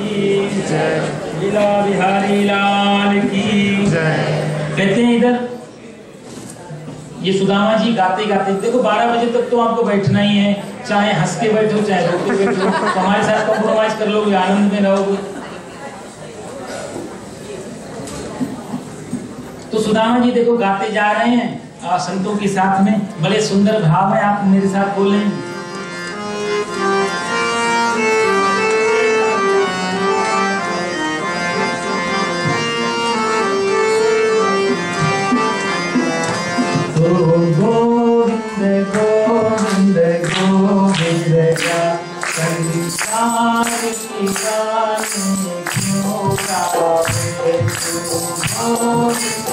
की जय, लीला बिहारी लाल की जय। कहते हैं इधर ये सुदामा जी गाते गाते, देखो 12 बजे तक तो आपको बैठना ही है, चाहे हंस के बैठो चाहे रो के बैठो, तो हमारे साथ कॉम्प्रोमाइज कर लोगे, आनंद में रहोगे। तो सुदामा जी देखो गाते जा रहे हैं संतों के साथ में, बड़े सुंदर भाव है, आप मेरे साथ बोलें। गोविंद गोविंद गोविंद का संसार की गाने क्यों गावे तू, गोविंद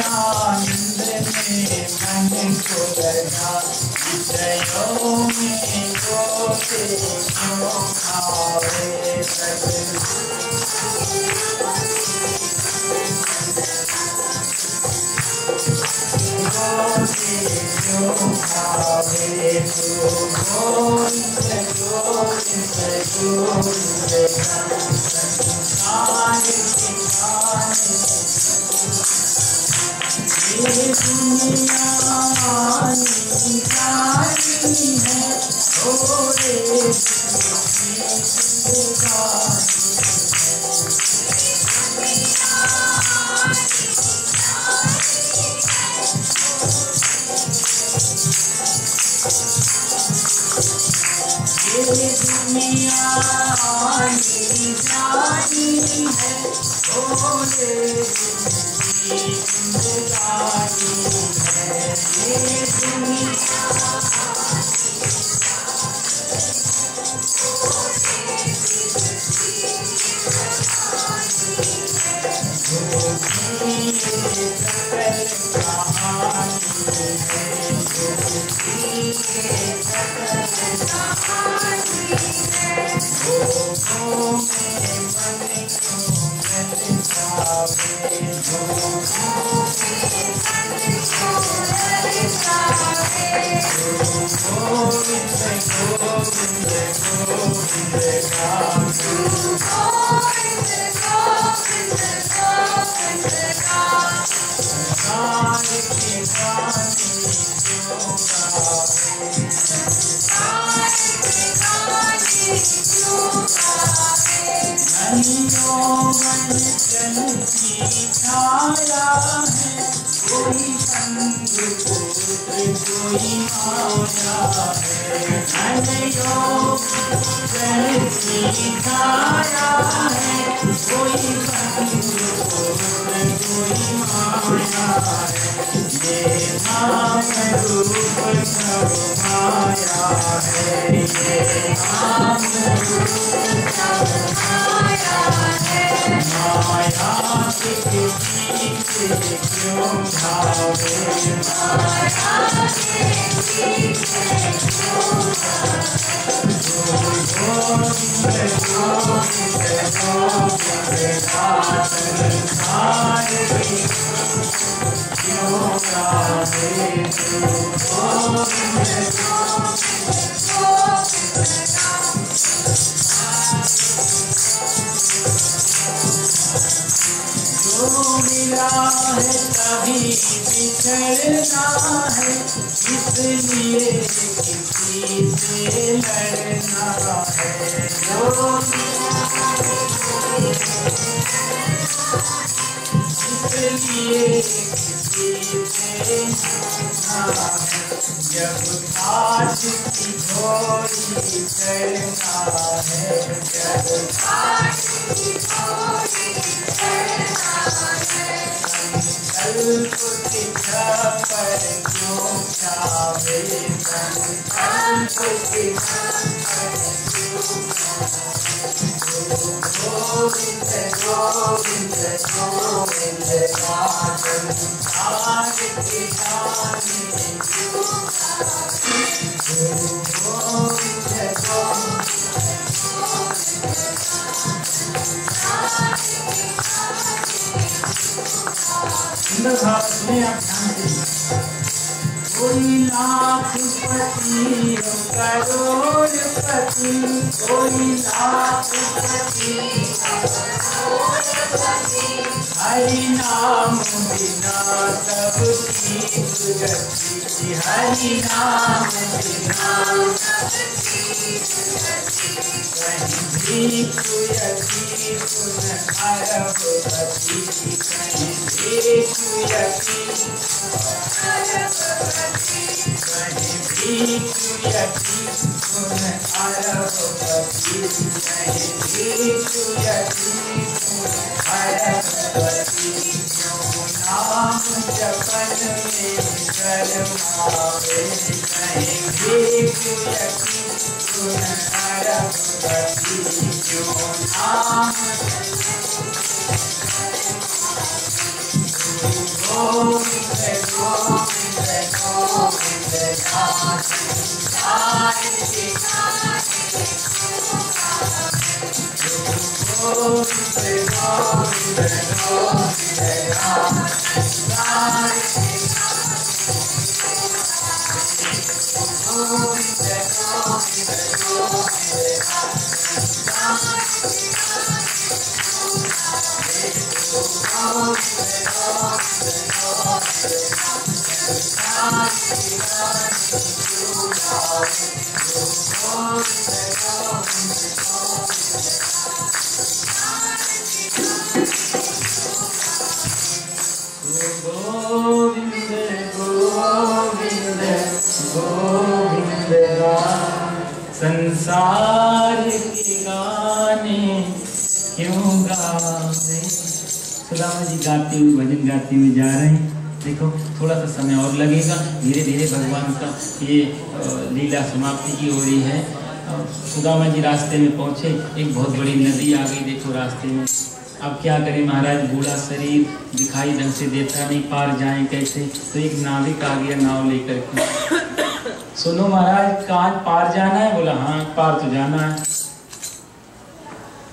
आनंद में मन को लगा, विषयों में गोते क्यों खावे क्यों खावे तू, गोविंद गोविंद गोविंद संसार की गाने। ये दुनिया आनी जानी है, ओरे दुनिया आनी जानी है, ओरे सुंदर भाव सुने आप ध्यान से। कोई लाखपति करोड़पति, कोई लाखपति हरि नाम बिना सबकी दुर्गति, हरि नाम बिना कहीं भी कुयति पुन अरबपति, कहीं भी कुयति कहीं भी कुयति पुन अरबपति, कहीं भी कुयति पुन अरबपति। क्यों नाम जपन में शर्मावे, कहीं भी कुयति पुन अरबपति। क्यों नाम गोविंद गोविंद गोविंद नाम संसार के गोविंद गोविंद गोविंद नाम संसार के गोविंद गोविंद गोविंद नाम संसार गोविंद गोविंद गोविंद संसार के गाने क्यों गावे। सुदामा जी गाते हुए भजन गाते हुए जा रहे हैं। देखो थोड़ा सा समय और लगेगा, धीरे धीरे भगवान का ये लीला समाप्ति की हो रही है। सुदामा जी रास्ते में पहुंचे, एक बहुत बड़ी नदी आ गई। देखो रास्ते में अब क्या करें महाराज, बूढ़ा शरीर दिखाई ढंग से देता नहीं, पार जाएं कैसे। तो एक नाविक आ गया नाव लेकर के। सुनो महाराज कहाँ पार जाना है? बोला हाँ पार तो जाना है।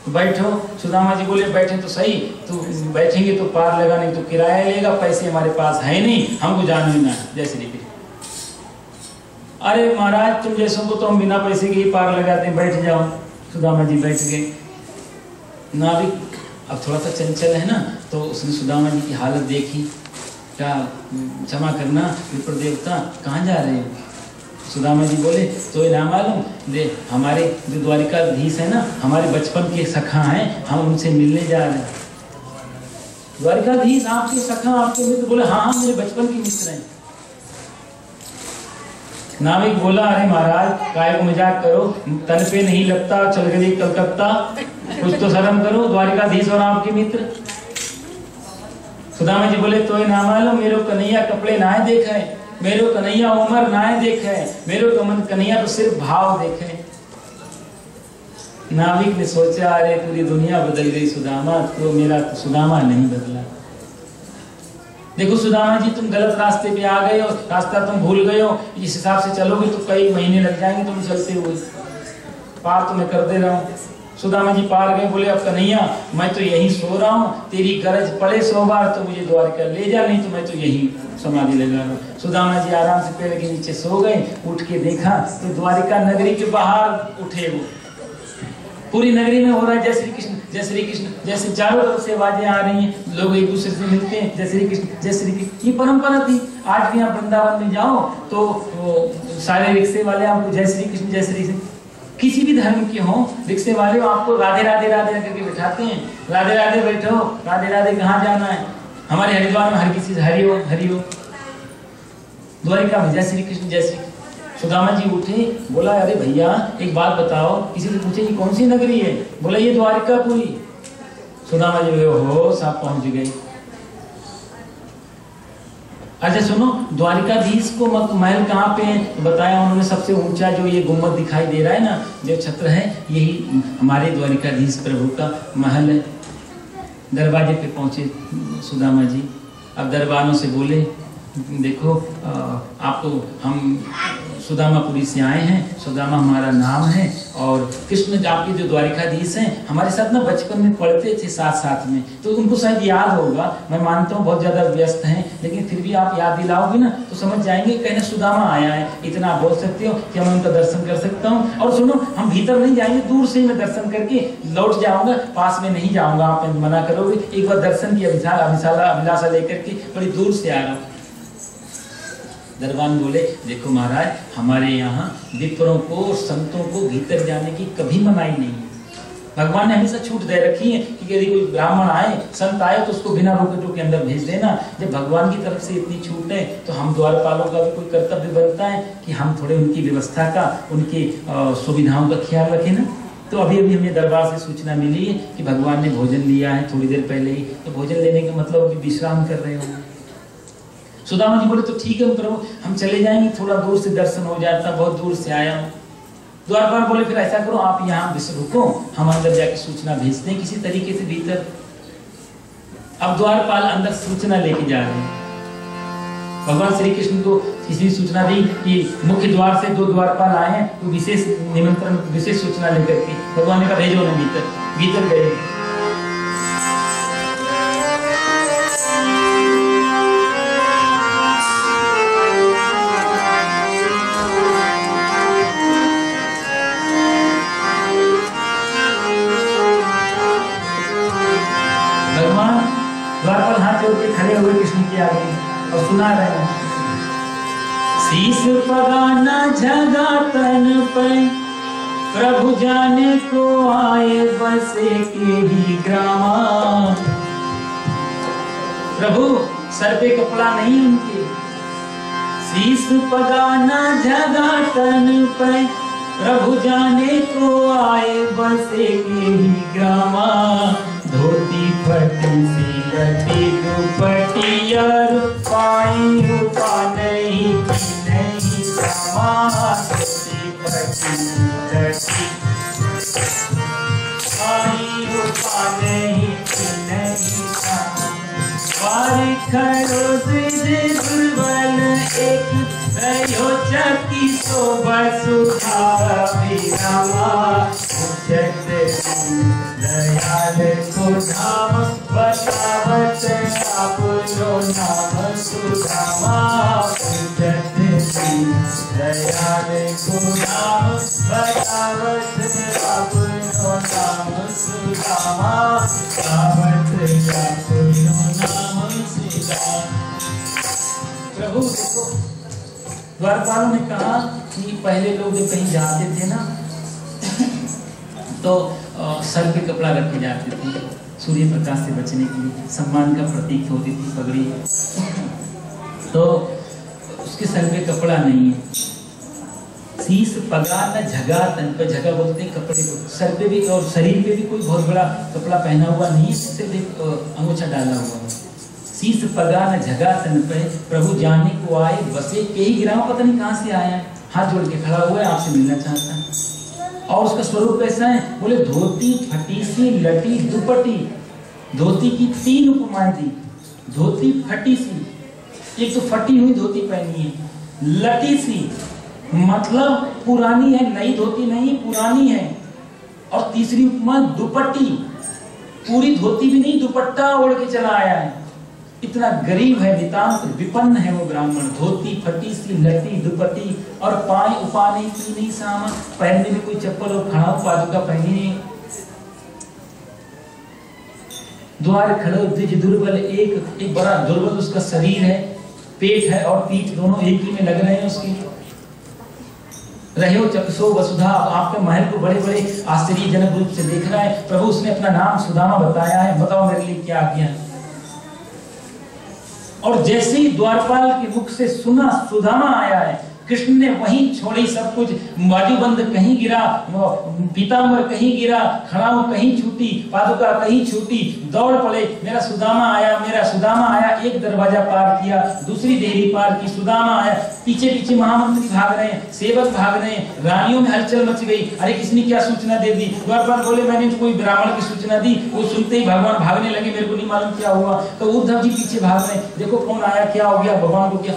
बैठो। सुदामा जी बोले बैठे तो सही, तो बैठेंगे तो पार लगा, नहीं तो किराया लेगा, पैसे हमारे पास है नहीं, हमको जाना ही ना है। जय श्री कृष्ण। अरे महाराज तुम जैसों को तो हम बिना पैसे के ही पार लगाते हैं, बैठ जाओ। सुदामा जी बैठ गए। नाविक अब थोड़ा सा चंचल है ना, तो उसने सुदामा जी की हालत देखी। क्या क्षमा करना विप्र देवता, कहाँ जा रहे हो? सुदामा जी बोले तो ना मालूम, दे हमारे जो द्वारिकाधीश है ना, हमारे बचपन के सखा हैं, हम उनसे मिलने जा रहे हैं। द्वारिकाधीश आपके सखा, आपके मित्र? बोले हाँ मेरे बचपन के मित्र हैं। नाविक बोला अरे महाराज काय को मजाक करो, तन पे नहीं लगता, चल गए कलकत्ता, कुछ तो शर्म करो, द्वारिकाधीश और आपके मित्र। सुदामा जी बोले तो ना मालूम, मेरो कन्हैया कपड़े ना देखे, मेरो कन्हैया उम्र ना देखे, मेरो कन्हैया तो सिर्फ भाव देखे। नाविक ने सोचा अरे पूरी दुनिया बदल गई सुदामा, तो मेरा तो सुदामा नहीं बदला। देखो सुदामा जी तुम गलत रास्ते पे आ गए हो, रास्ता तुम भूल गए हो, इस हिसाब से चलोगे तो कई महीने लग जाएंगे तुम चलते हुए, पार तो मैं कर दे रहा हूँ। सुदामा जी पार गए। बोले अब कन्हैया मैं तो यहीं सो रहा हूँ, तेरी गरज पड़े 100 बार तो मुझे द्वारका ले जा, नहीं तो मैं तो यहीं समाधि लगा रहा हूँ। सुदामा जी आराम से पेड़ के नीचे सो गए। उठ के देखा तो द्वारिका नगरी के बाहर उठे वो, पूरी नगरी में हो रहा है जय श्री कृष्ण जय श्री कृष्ण, जैसे चारों तरफ से आवाजें आ रही हैं, लोग एक दूसरे से मिलते हैं, जय श्री कृष्ण जय श्री कृष्ण। ये परंपरा थी। आज भी आप वृंदावन में जाओ तो सारे रिक्शे वाले आपको जय श्री कृष्ण जय श्री कृष्ण, किसी भी धर्म के हो रिक्शे वाले आपको राधे राधे राधे करके बिठाते हैं। राधे राधे बैठो, राधे राधे कहाँ जाना है? हमारे हरिद्वार में हर किसी से हरिओ हरिओ। द्वारिका में जय श्री कृष्ण जय श्री। सुदामा जी उठे, बोला अरे भैया एक बात बताओ, किसी से पूछे ये कौन सी नगरी है? बोला ये द्वारिकापुरी। सुदामा जी हो साहब पहुंच गए। अच्छा सुनो, द्वारिकाधीश को महल कहाँ पे है? तो बताया उन्होंने सबसे ऊंचा जो ये गुम्बद दिखाई दे रहा है ना, जो छत्र है, यही हमारे द्वारिकाधीश प्रभु का महल है। दरवाजे पे पहुंचे सुदामा जी। अब दरबारों से बोले देखो आपको हम सुदामापुरी से आए हैं, सुदामा हमारा नाम है। और कृष्ण आपके जो द्वारिकाधीश हैं हमारे साथ ना बचपन में पढ़ते थे साथ साथ में, तो उनको शायद याद होगा। मैं मानता हूँ बहुत ज़्यादा व्यस्त हैं, लेकिन फिर भी आप याद दिलाओगे ना तो समझ जाएंगे कहना सुदामा आया है। इतना आप बोल सकते हो कि मैं उनका दर्शन कर सकता हूँ। और सुनो, हम भीतर नहीं जाएंगे, दूर से ही मैं दर्शन करके लौट जाऊंगा, पास में नहीं जाऊंगा। आप मना करोगे, एक बार दर्शन की अभिलाषा लेकर के बड़ी दूर से आ रहा हूँ। दरबान बोले, देखो महाराज, हमारे यहाँ विप्रों को और संतों को भीतर जाने की कभी मनाही नहीं है। भगवान ने हमेशा छूट दे रखी है कि यदि कोई ब्राह्मण आए, संत आए, तो उसको बिना रोके टोके अंदर भेज देना। जब भगवान की तरफ से इतनी छूट है तो हम द्वारपालों का भी कोई कर्तव्य बनता है कि हम थोड़े उनकी व्यवस्था का, उनकी सुविधाओं का ख्याल रखें ना। तो अभी अभी हमें दरबार से सूचना मिली है कि भगवान ने भोजन लिया है थोड़ी देर पहले ही। तो भोजन लेने का मतलब अभी विश्राम कर रहे होंगे। सुदामा जी बोले, तो ठीक है प्रभु, हम चले जाएंगे, थोड़ा दूर से दर्शन हो जाता, बहुत दूर से आया हूँ। द्वारपाल बोले, फिर ऐसा करो, आप यहाँ रुको, हम अंदर जाके सूचना भेजते हैं किसी तरीके से भीतर। अब द्वारपाल अंदर सूचना लेके जा रहे हैं। भगवान श्री कृष्ण को किसी सूचना दी कि मुख्य द्वार से 2 द्वारपाल आए हैं, तो विशेष निमंत्रण, विशेष सूचना लेकर के भगवान ने कहा भेजो ना भीतर। भीतर गए। द्वारपाल हाथ जोड़ के खड़े हुए कृष्ण के आगे और सुना रहे हैं। शीश पगाना झगा तन पे, प्रभु जाने को आए बसे के ही ग्रामा। प्रभु सर पे कपड़ा नहीं उनके। शीश पगाना झगा तन पे, प्रभु जाने को आए बसे के ही ग्रामा। धोती फटी सी लटी दुपटी पाई रूपा नहीं समा। धोती फटी लटी पाई रूपा नहीं समा। वारी खड़ो दुर्बल एक रयो चकी शोभा सुखा विरामा। दयाल को नाम बतावत आपनो नाम सुदामा। दयाल को नाम बतावत आपनो नाम सुदामा। प्रभु देखो, द्वारपालों ने कहा कि पहले लोग जब कहीं जाते थे ना तो सर पे कपड़ा रख के जाते थे, सूर्य प्रकाश से बचने के लिए, सम्मान का प्रतीक होती थी पगड़ी। तो उसके सर पे कपड़ा नहीं है। शीश पगा न झगा तन पे, झगा बोलते हैं कपड़े को। सर पे भी और शरीर पे भी कोई बहुत बड़ा कपड़ा पहना हुआ नहीं है, सिर्फ एक अंगूछा डाला हुआ है। शीश पगा न झगा तन पे, प्रभु जाने को आए बसे के ही ग्राम। पता नहीं कहाँ से आया है, हाथ जोड़ के खड़ा हुआ है, आपसे मिलना चाहता है। और उसका स्वरूप कैसा है? बोले, धोती फटी सी लटी दुपटी। धोती की 3 उपमाएं दी। धोती फटी सी, एक तो फटी हुई धोती पहनी है, लटी सी मतलब पुरानी है, नई धोती नहीं, पुरानी है। और तीसरी उपमा दुपट्टी, पूरी धोती भी नहीं, दुपट्टा ओढ़ के चला आया है। इतना गरीब है, नितांत विपन्न है वो ब्राह्मण। धोती फटी सी लटी दुपट्टी और पाए उपाने की नहीं सामा, पहनने में कोई चप्पल और खड़ा पादुका पहनी नहीं। द्वार खड़ो द्विज दुर्बल, एक बड़ा दुर्बल उसका शरीर है, पेट है और पीठ दोनों एक ही में लग रहे हैं उसकी। रहो चक्षो वसुधा, आपके महल को बड़े बड़े आश्चर्यजनक रूप से देख रहा है। प्रभु उसने अपना नाम सुदामा बताया है, बताओ मेरे लिए क्या किया। और जैसे ही द्वारपाल के मुख से सुना सुदामा आया है, कृष्ण ने वहीं छोड़ी सब कुछ। बाजूबंद कहीं गिरा, पीताम्बर कहीं गिरा, खड़ाऊ कहीं छूटी, पादुका कहीं छूटी, दौड़ पड़े, मेरा सुदामा आया, मेरा सुदामा आया। एक दरवाजा पार किया, दूसरी देरी पार की, सुदामा आया। पीछे पीछे महामंत्री भाग रहे हैं, सेवक भाग रहे हैं, रानियों में हलचल मच गई। अरे किसने क्या सूचना दे दी? द्वारपाल बोले, मैंने कोई ब्राह्मण की सूचना दी। वो सुनते ही भगवान भागने लगे, मेरे को नहीं मालूम क्या हुआ। तो उद्धव जी पीछे भाग रहे हैं, देखो कौन आया, क्या हो गया, भगवान को क्या।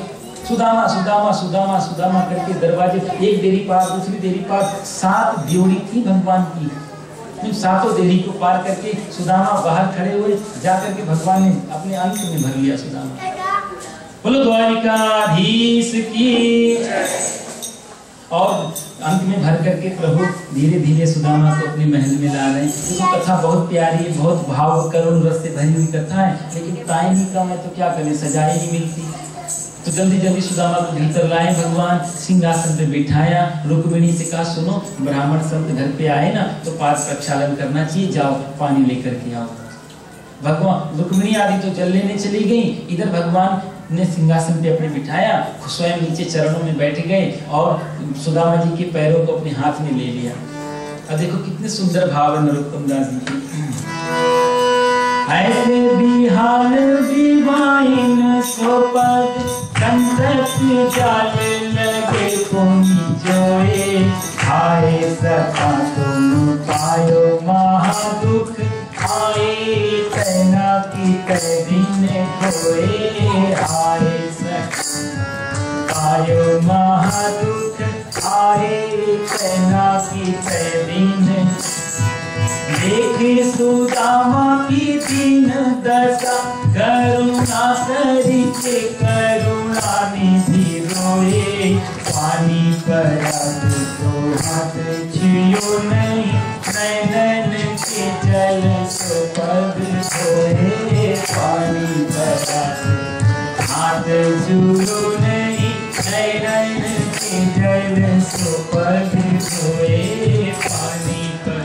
सुदामा सुदामा सुदामा सुदामा करके दरवाजे, एक देरी पार, दूसरी देरी पार, 7 ड्योढ़ी थी भगवान की। इन 7 देरी को पार करके सुदामा बाहर खड़े हुए, जाकर के भगवान ने अपने अंत में भर लिया सुदामा। बोलो द्वारिकाधीश की। और अंत में भर करके प्रभु धीरे धीरे सुदामा को अपने महल में ला रहे हैं। तो कथा बहुत प्यारी है, बहुत भाव करुण रस से भरी हुई कथा है, लेकिन टाइम ही कम है तो क्या करें, सजाएं नहीं मिलती। तो जल्दी जल्दी सुदामा को भीतर लाए भगवान, सिंहासन पे बिठाया, रुक्मिणी से कहा सुनो ब्राह्मण संत घर पे आए ना तो पाद प्रक्षालन करना चाहिए, जाओ पानी लेकर के आओ। भगवान रुक्मिणी आदि तो जल लेने चली गई, इधर भगवान ने सिंहासन पे अपने बिठाया, स्वयं नीचे चरणों में बैठ गए और सुदामा जी के पैरों को अपने हाथ में ले लिया। अब देखो कितने सुंदर भाव है नरोत्तम दास जी के। ऐसे बिहार बिवाइन सोपद कंटक जाल लगे पुनि जोए, आए सखा तुम पायो महादुख, आए तना की दिन खोए, आए सखा पायो महादुख, आए तना की दिन। देखे सुदामा की दीन दशा, करुणा करके करुणा निधि रोए, पानी पर तो हाथ छियो नहीं, नैनन के जल सो पग धोए, पानी पर हाथ छुयो नहीं, नैनन के जल सो पग धोए, पानी पर।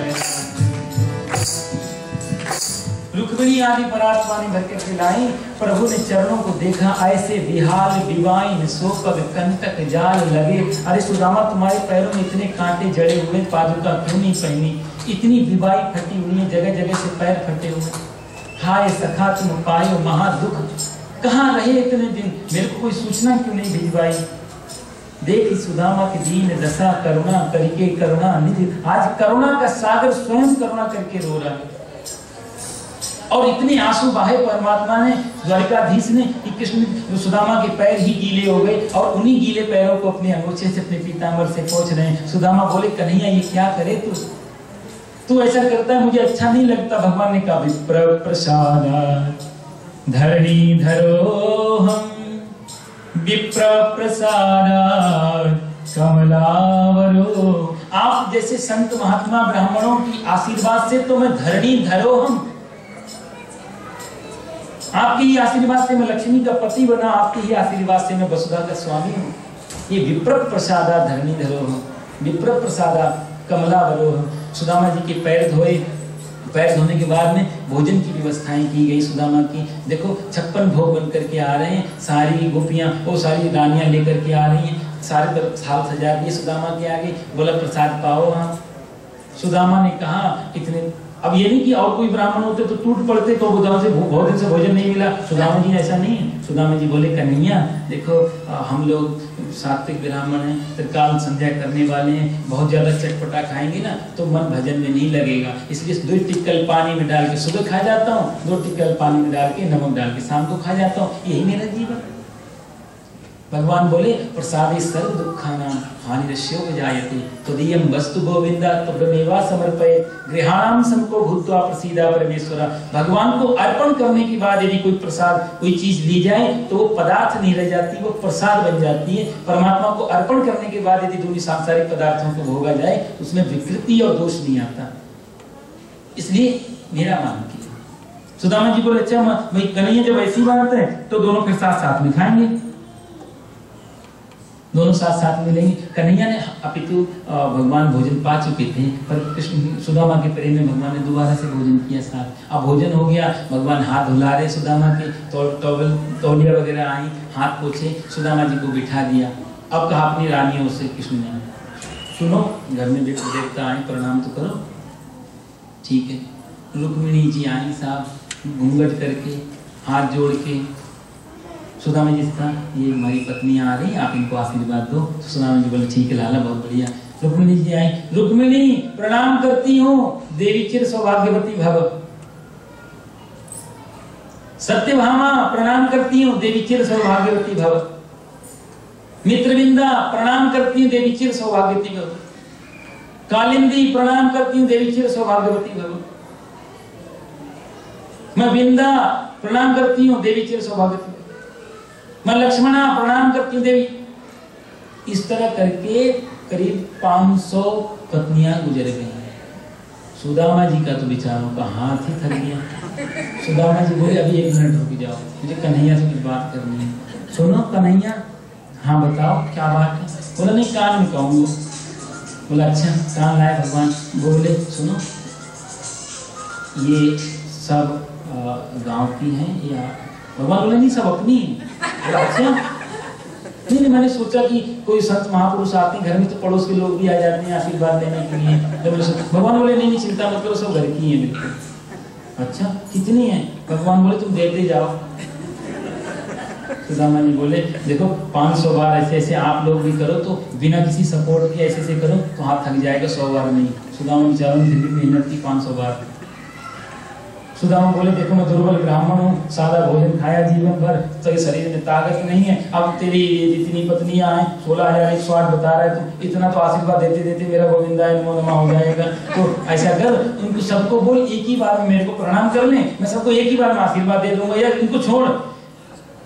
रुक्मिणी आदि परात पानी भर के खिलाई, प्रभु ने चरणों को देखा, ऐसे विहाल विवाइन सोपग कंटक जाल लगे। अरे सुदामा तुम्हारे पैरों में इतने कांटे जड़े हुए, पादुका क्यों नहीं पहनी, इतनी विवाई फटी हुई है, जगह जगह से पैर फटे हुए। हाय सखा तुम पायो महादुख, कहाँ रहे इतने दिन, मेरे को कोई सूचना क्यों नहीं भिजवाई। देख सुदामा की दीन दशा, करुणा करके करुणा निधि, आज करुणा का सागर स्वयं करुणा करके रो रहा है। और इतने आंसू बहाए परमात्मा ने, द्वारिकाधीश ने, कि कृष्ण सुदामा के पैर ही गीले हो गए और उन्हीं गीले पैरों को अपने अंगूठे से अपने पीतांबर से पोंछ रहे हैं। सुदामा बोले कन्हैया ये क्या करे तू ऐसा करता है, मुझे अच्छा नहीं लगता। भगवान ने कहा विप्र प्रसाद धरणी धरो हम, विप्र प्रसाद कमलावरो। आप जैसे संत महात्मा ब्राह्मणों की आशीर्वाद से तो मैं धरणी धरो हम, आपके ही आशीर्वाद से मैं लक्ष्मी का पति बना, आपके ही आशीर्वाद से मैं वसुधा का स्वामी हूँ। ये विप्र प्रसादा धरणी धरो हम, विप्र प्रसादा कमलावरो हम। सुदामा जी के पैर धोए, पैर धोने के बाद में भोजन की व्यवस्थाएं की गई सुदामा की। देखो 56 भोग बन करके आ रहे हैं, सारी गोपियां वो सारी रानियां लेकर के आ रही हैं, सारे तरफ थाल सजा दिए सुदामा के आगे, बोला प्रसाद पाओ। हाँ सुदामा ने कहा इतने, अब ये नहीं कि और कोई ब्राह्मण होते तो टूट पड़ते तो बहुत दिन से भोजन नहीं मिला। सुदामा जी ऐसा नहीं है। सुदामा जी बोले कन्हैया देखो हम लोग सात्विक ब्राह्मण हैं, त्रिकाल संध्या करने वाले हैं, बहुत ज्यादा चटपटा खाएंगे ना तो मन भजन में नहीं लगेगा, इसलिए 2 टिक्कल पानी में डाल के सुबह खा जाता हूँ, 2 टिक्कल पानी में डाल के नमक डाल के शाम को खा जाता हूँ, यही मेरा जीवन। भगवान बोले प्रसादे सर्व दुखानां हानिरस्यो विजायते, तदीयं वस्तु गोविंदा तब्रमेवा समर्पयेत्, गृहाणां समको भूत्वा प्रसीदा परमेश्वरा। भगवान को अर्पण करने के बाद यदि कोई प्रसाद कोई चीज ली जाए तो वो पदार्थ नहीं रह जाती, वो प्रसाद बन जाती है। परमात्मा को अर्पण करने के बाद यदि दोनों सांसारिक पदार्थों को भोगा जाए उसमें विकृति और दोष नहीं आता, इसलिए मेरा मान किया। सुदामा जी बोले अच्छा भाई कन्हैया जब ऐसी बात है तो दोनों फिर साथ साथ में खाएंगे, दोनों साथ साथ में लेंगे। कन्हैया ने अपितु भगवान भोजन पा चुके थे, पर कृष्ण सुदामा के प्रेम में भगवान ने दोबारा से भोजन किया साथ। अब भोजन हो गया, भगवान हाथ धुला रहे सुदामा के, तौलिया वगैरह आई, हाथ पोछे, सुदामा जी को बिठा दिया। अब कहा अपनी रानियों से कृष्ण ने सुनो घर में देवता आए प्रणाम तो करो, ठीक है। रुक्मिणी जी आई साहब घूंघट करके हाथ जोड़ के, सुदामा जी से ये हमारी पत्नी आ रही, आप इनको आशीर्वाद दो। तो सुदामा जी बोले ठीक है लाला बहुत बढ़िया। रुक्मिणी जी आई, रुक्मिणी प्रणाम करती हूँ, देवी चिर सौभाग्यवती भव। सत्यभामा प्रणाम करती हूँ, देवी चिर सौभाग्यवती भव। मित्रविंदा प्रणाम करती हूँ देवी चिर सौभाग्यवती भव। कालिंदी प्रणाम करती हूँ देवी चिर सौभाग्यवती भव। मैं विंदा प्रणाम करती हूँ देवी चिर सौभाग्यवती भव। मैं लक्ष्मणा प्रणाम करती हूँ देवी। इस तरह करके करीब 500 पत्नियां गुजर गई। सुदामा जी का तो बेचारों का हाथ ही थक गया। सुदामा जी बोले अभी 1 मिनट रुक जाओ, मुझे कन्हैया से कुछ बात करनी है। सुनो कन्हैया। हाँ बताओ क्या बात है। बोला नहीं कान में कहूँगा। बोला अच्छा कान लाए भगवान। बोले सुनो ये सब गांव की हैं या भगवान बोले नहीं सब अपनी है। अच्छा नहीं मैंने सोचा कि कोई संत महापुरुष आते हैं घर में तो पड़ोस के लोग भी आ जाते हैं आशीर्वाद लेने के लिए। भगवान बोले नहीं चिंता मत करो सब घर की हैं बिल्कुल। अच्छा कितनी है। भगवान बोले तुम देते जाओ। सुदामा जी बोले देखो 500 बार ऐसे ऐसे आप लोग भी करो तो बिना किसी सपोर्ट के ऐसे ऐसे करो तो हाथ थक जाएगा 100 बार नहीं। सुदामा बेचारों ने भी मेहनत की 500 बार। सुदामा बोले देखो मैं दुर्बल ब्राह्मण हूँ, सादा भोजन खाया जीवन भर, तो शरीर में ताकत नहीं है। अब तेरी जितनी पत्नियां हैं 16,108 बता रहा है, तो इतना तो आशीर्वाद देते देते मेरा गोविंदा नमो नमः हो जाएगा। तो ऐसा कर उनको सबको बोल एक ही बार में मेरे को प्रणाम कर ले, मैं सबको एक ही बार में आशीर्वाद दे दूंगा। यार इनको छोड़,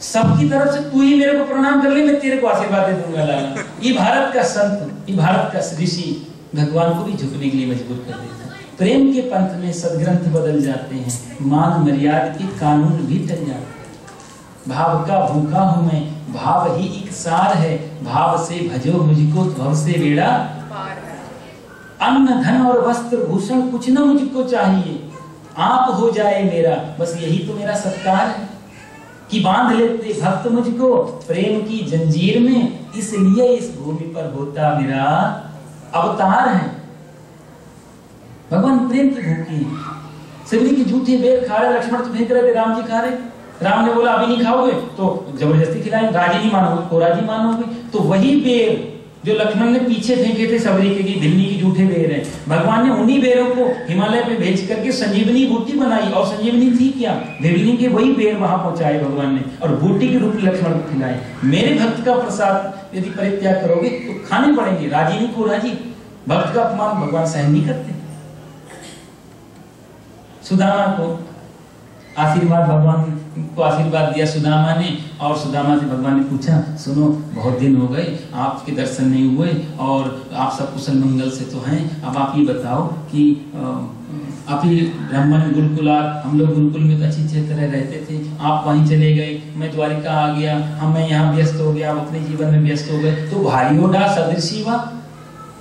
सबकी तरफ से तू ही मेरे को प्रणाम कर ले, मैं तेरे को आशीर्वाद दे दूंगा। लाला ये भारत का संत, ये भारत का ऋषि भगवान को भी झुकने के लिए मजबूर कर देता है। प्रेम के पंथ में सदग्रंथ बदल जाते हैं, मान मर्यादा के कानून भी टल जाते हैं। भाव का भूखा हूं मैं, भाव ही एक सार है, भाव से भजो मुझको भव से बेड़ा पार है। अन्न धन और वस्त्र भूषण कुछ न मुझको चाहिए, आप हो जाए मेरा, बस यही तो मेरा सत्कार है। कि बांध लेते भक्त मुझको प्रेम की जंजीर में, इसलिए इस भूमि पर होता मेरा अवतार है। भगवान प्रेम की भूखी है। शिवजी के झूठे बेर खा रहे, लक्ष्मण तो फेंक रहे थे, राम जी खा रहे। राम ने बोला अभी नहीं खाओगे तो जबरदस्ती खिलाएं, राजी नहीं मानोगे, को राजी मानोगे। तो वही बेर जो लक्ष्मण ने पीछे फेंके थे सबरी के की भिन्नी की झूठे बेर है, भगवान ने उन्हीं बेरों को हिमालय पे भेज करके संजीवनी बूटी बनाई। और संजीवनी थी क्या, भिवनी के वही बेर वहां पहुंचाए भगवान ने, और बूटी के रूप में लक्ष्मण को खिलाए। मेरे भक्त का प्रसाद यदि परित्याग करोगे तो खाने पड़ेंगे, राजी नहीं को राजी। भक्त का अपमान भगवान सहन नहीं करते। सुदामा को आशीर्वाद, भगवान को आशीर्वाद दिया सुदामा ने, और सुदामा से भगवान ने पूछा सुनो बहुत दिन हो गए आपके दर्शन नहीं हुए और आप सब कुशल मंगल से तो हैं, अब आप ये बताओ कि आप ही ब्राह्मण गुरुकुलार, हम लोग गुरुकुल में तो अच्छी तरह रहते थे, आप वहीं चले गए, मैं द्वारिका आ गया, मैं यहाँ व्यस्त हो गया, आप अपने जीवन में व्यस्त हो गए, तो भाइयों डा सदृशी हुआ,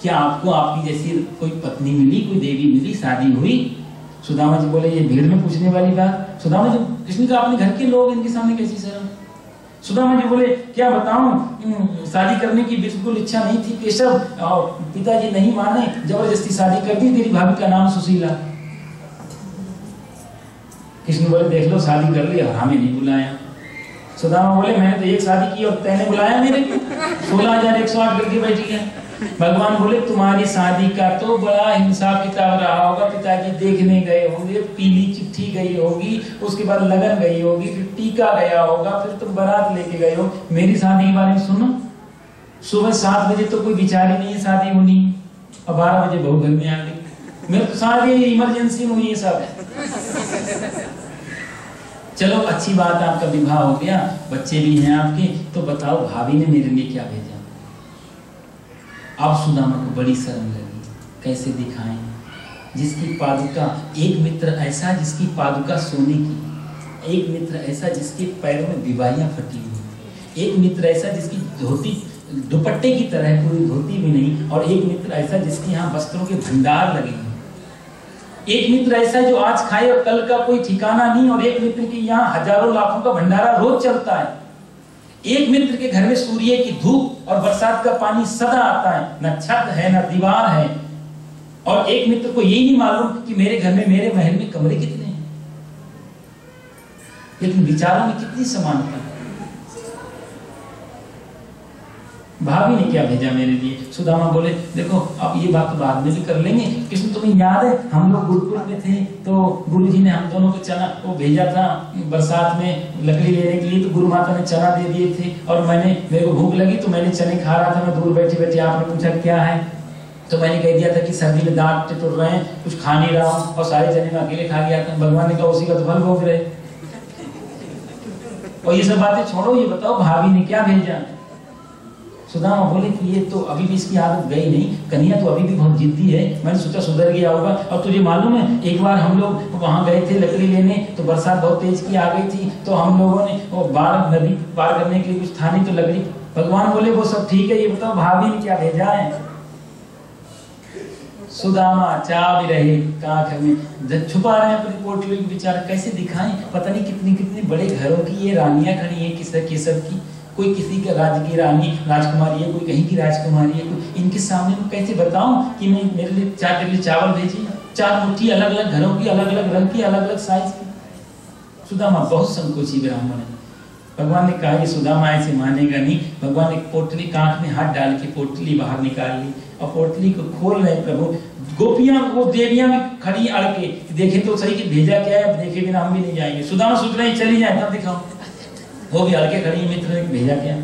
क्या आपको आपकी जैसी कोई पत्नी मिली, कोई देवी मिली, शादी हुई? सुदामा जी बोले ये भीड़ में पूछने वाली बात। सुदामा जी कृष्ण का अपने घर के लोग इनके सामने कैसी शर्म। सुदामा जी बोले क्या बताऊं, शादी करने की बिल्कुल इच्छा नहीं थी केशव, और पिताजी नहीं माने, जबरदस्ती शादी कर दी, तेरी भाभी का नाम सुशीला। कृष्ण बोले देख लो शादी कर ली और हमें नहीं बुलाया। सुदामा बोले मैंने तो एक शादी की और तैने बुलाया मेरे को, 16,108 करके बैठी है। भगवान बोले तुम्हारी शादी का तो बड़ा हिसाब किताब रहा होगा, पिताजी देखने गए होंगे, पीली चिट्ठी गई होगी, उसके बाद लगन गई होगी, फिर टीका गया होगा, फिर तुम बारात लेके गए हो। मेरी शादी के बारे में सुनो, सुबह 7 बजे तो कोई विचार ही नहीं है शादी होनी, और 12 बजे बहू घर में आ गई। मेरे तो सारी इमरजेंसी में हुई है सब। चलो अच्छी बात, आपका विवाह हो गया, बच्चे भी हैं आपके, तो बताओ भाभी ने मेरे लिए क्या भेजा? अब सुदामा को बड़ी शर्म लगी, कैसे दिखाएं जिसकी पादुका, एक मित्र ऐसा जिसकी पादुका सोने की, एक मित्र ऐसा जिसके पैरों में विवाहियां फटी हुई, एक मित्र ऐसा जिसकी धोती दुपट्टे की तरह पूरी धोती भी नहीं, और एक मित्र ऐसा जिसके यहाँ वस्त्रों के भंडार लगे हैं, एक मित्र ऐसा जो आज खाए और कल का कोई ठिकाना नहीं, और एक मित्र के यहाँ हजारों लाखों का भंडारा रोज चलता है, एक मित्र के घर में सूर्य की धूप और बरसात का पानी सदा आता है, न छत है न दीवार है, और एक मित्र को यही नहीं मालूम कि मेरे घर में, मेरे महल में कमरे कितने हैं, लेकिन विचारों में कितनी समानता है। भाभी ने क्या भेजा मेरे लिए। सुदामा बोले देखो अब ये बात तो बाद में भी कर लेंगे। कृष्ण तुम्हें याद है हम लोग गुरुकुल में थे तो गुरुजी ने हम दोनों को चना वो भेजा था बरसात में लकड़ी लेने के लिए, तो गुरु माता ने चना दे दिए थे और मेरे को भूख लगी तो मैंने चने खा रहा था। मैं दूर बैठे बैठे आपने पूछा क्या है तो मैंने कह दिया था कि सर्दी में दांत टूट रहे हैं, कुछ खा नहीं रहा हूँ और सारे चने में अकेले खा गया था। भगवान ने कहा उसी का तो फल भोग रहे। और ये सब बातें छोड़ो, ये बताओ भाभी ने क्या भेजा। सुदामा बोले कि ये तो अभी भी इसकी आदत गई नहीं, कन्हैया तो अभी भी बहुत जिद्दी है, मैंने सोचा सुधर गया होगा। और तुझे मालूम है एक बार हम लोग वहां गए थे लकड़ी लेने तो बरसात बहुत तेज की आ गई थी, तो हम लोगों ने वो नदी पार करने के लिए कुछ था नहीं तो लकड़ी। भगवान बोले वो सब ठीक है, ये बताओ भाभी ने क्या भेजा है। सुदामा चाह भी रहे कांख में छुपा रहे हैं अपनी पोटली की, बेचारा कैसे दिखाएं, पता नहीं कितनी कितनी बड़े घरों की ये रानियां खड़ी हैं किसब की, कोई किसी का राज्य की रानी राजकुमारी है, कोई कहीं की राजकुमारी है, कोई इनके सामने मैं कैसे बताऊं कि मैं मेरे लिए चावल भेजी, 4 मुट्ठी अलग अलग घरों की, अलग अलग रंग की, अलग अलग साइज की। सुदामा बहुत संकोची ब्राह्मण है। भगवान ने कहा ये सुदामा ऐसे मानेगा नहीं। भगवान ने पोटली कांख में हाथ डाल के पोटली बाहर निकाल ली और पोटली को खोल रहे प्रभु। गोपियां वो देवियां भी खड़ी अड़ के देखे तो सही कि भेजा क्या है, देखे बिना हम भी नहीं जाएंगे। सुदामा सोच रहे चली जाए तब दिखाओ, वो भी अड़ के खड़ी मित्र ने भेजा क्या।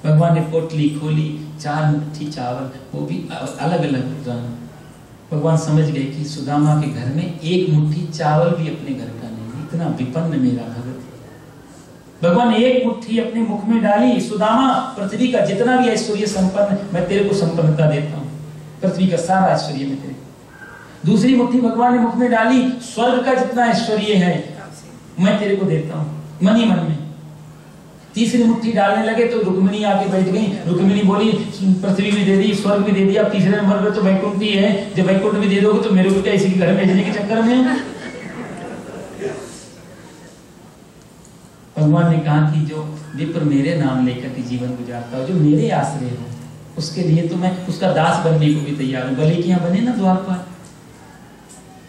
भगवान ने पोटली खोली, 4 मुट्ठी चावल, वो भी अलग अलग रंग। भगवान समझ गए कि सुदामा के घर में 1 मुट्ठी चावल भी अपने घर का नहीं, इतना विपन्न मेरा भगत। भगवान ने 1 मुट्ठी अपने मुख में डाली, सुदामा पृथ्वी का जितना भी ऐश्वर्य संपन्न मैं तेरे को संपन्नता देता हूँ, पृथ्वी का सारा ऐश्वर्य मैं तेरे। दूसरी मुट्ठी भगवान ने मुख में डाली, स्वर्ग का जितना ऐश्वर्य है मैं तेरे को देता हूँ मन ही मन में। तीसरी मुट्ठी डालने लगे तो रुक्मिणी आके बैठ गई। रुक्मिणी बोली पृथ्वी भी दे दी, स्वर्ग भी दे दिया, अब तीसरे नंबर पे तो वैकुंठ भी है, जब वैकुंठ भी दे दोगे तो मेरे को क्या इसी के घर में भेजने के चक्कर में। भगवान ने कहा कि जो विप्र मेरे नाम लेकर के जीवन गुजारता हो, जो मेरे आश्रय हो, उसके लिए तो मैं उसका दास बनने को भी तैयार हूँ। भले कि यहाँ बने ना द्वार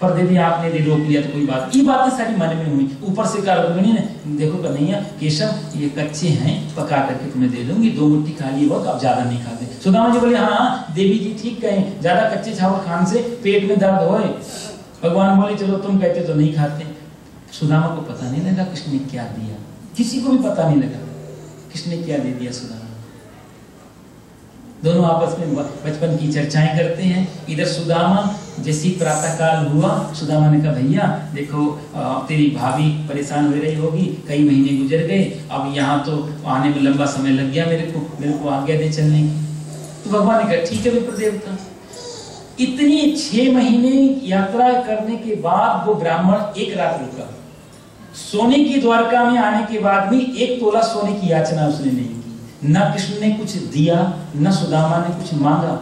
पर दे दिया आपने, रोक लिया तो कोई बात। ये बातें सारी मन में हुई। ऊपर से कहा रुक्मिणी ने देखो कन्हैया केशव ये कच्चे हैं, पका करके तुम्हें दे दूंगी, 2 मुट्ठी खा लिए बहुत, अब ज्यादा नहीं खाते। सुदामा जी बोले हाँ देवी जी ठीक कहें, ज्यादा कच्चे चावल खाने से पेट में दर्द होए। भगवान बोले चलो तुम कहते तो नहीं खाते। सुदामा को पता नहीं लगा कृष्ण ने क्या दिया, किसी को भी पता नहीं लगा कृष्ण ने क्या दे दिया सुदामा। दोनों आपस में बचपन की चर्चाएं करते हैं। इधर सुदामा जैसी प्रातः काल हुआ, सुदामा ने कहा भैया देखो तेरी भाभी परेशान हो रही होगी, कई महीने गुजर गए, अब यहाँ तो आने में लंबा समय लग गया, मेरे को आज्ञा दे चलने की। तो भगवान ने कहा ठीक है विप्र देवता। इतनी 6 महीने यात्रा करने के बाद वो ब्राह्मण एक रात रुका। सोने की द्वारका में आने के बाद भी 1 तोला सोने की याचना उसने नहीं की। न कृष्ण ने कुछ दिया, न सुदामा ने कुछ मांगा।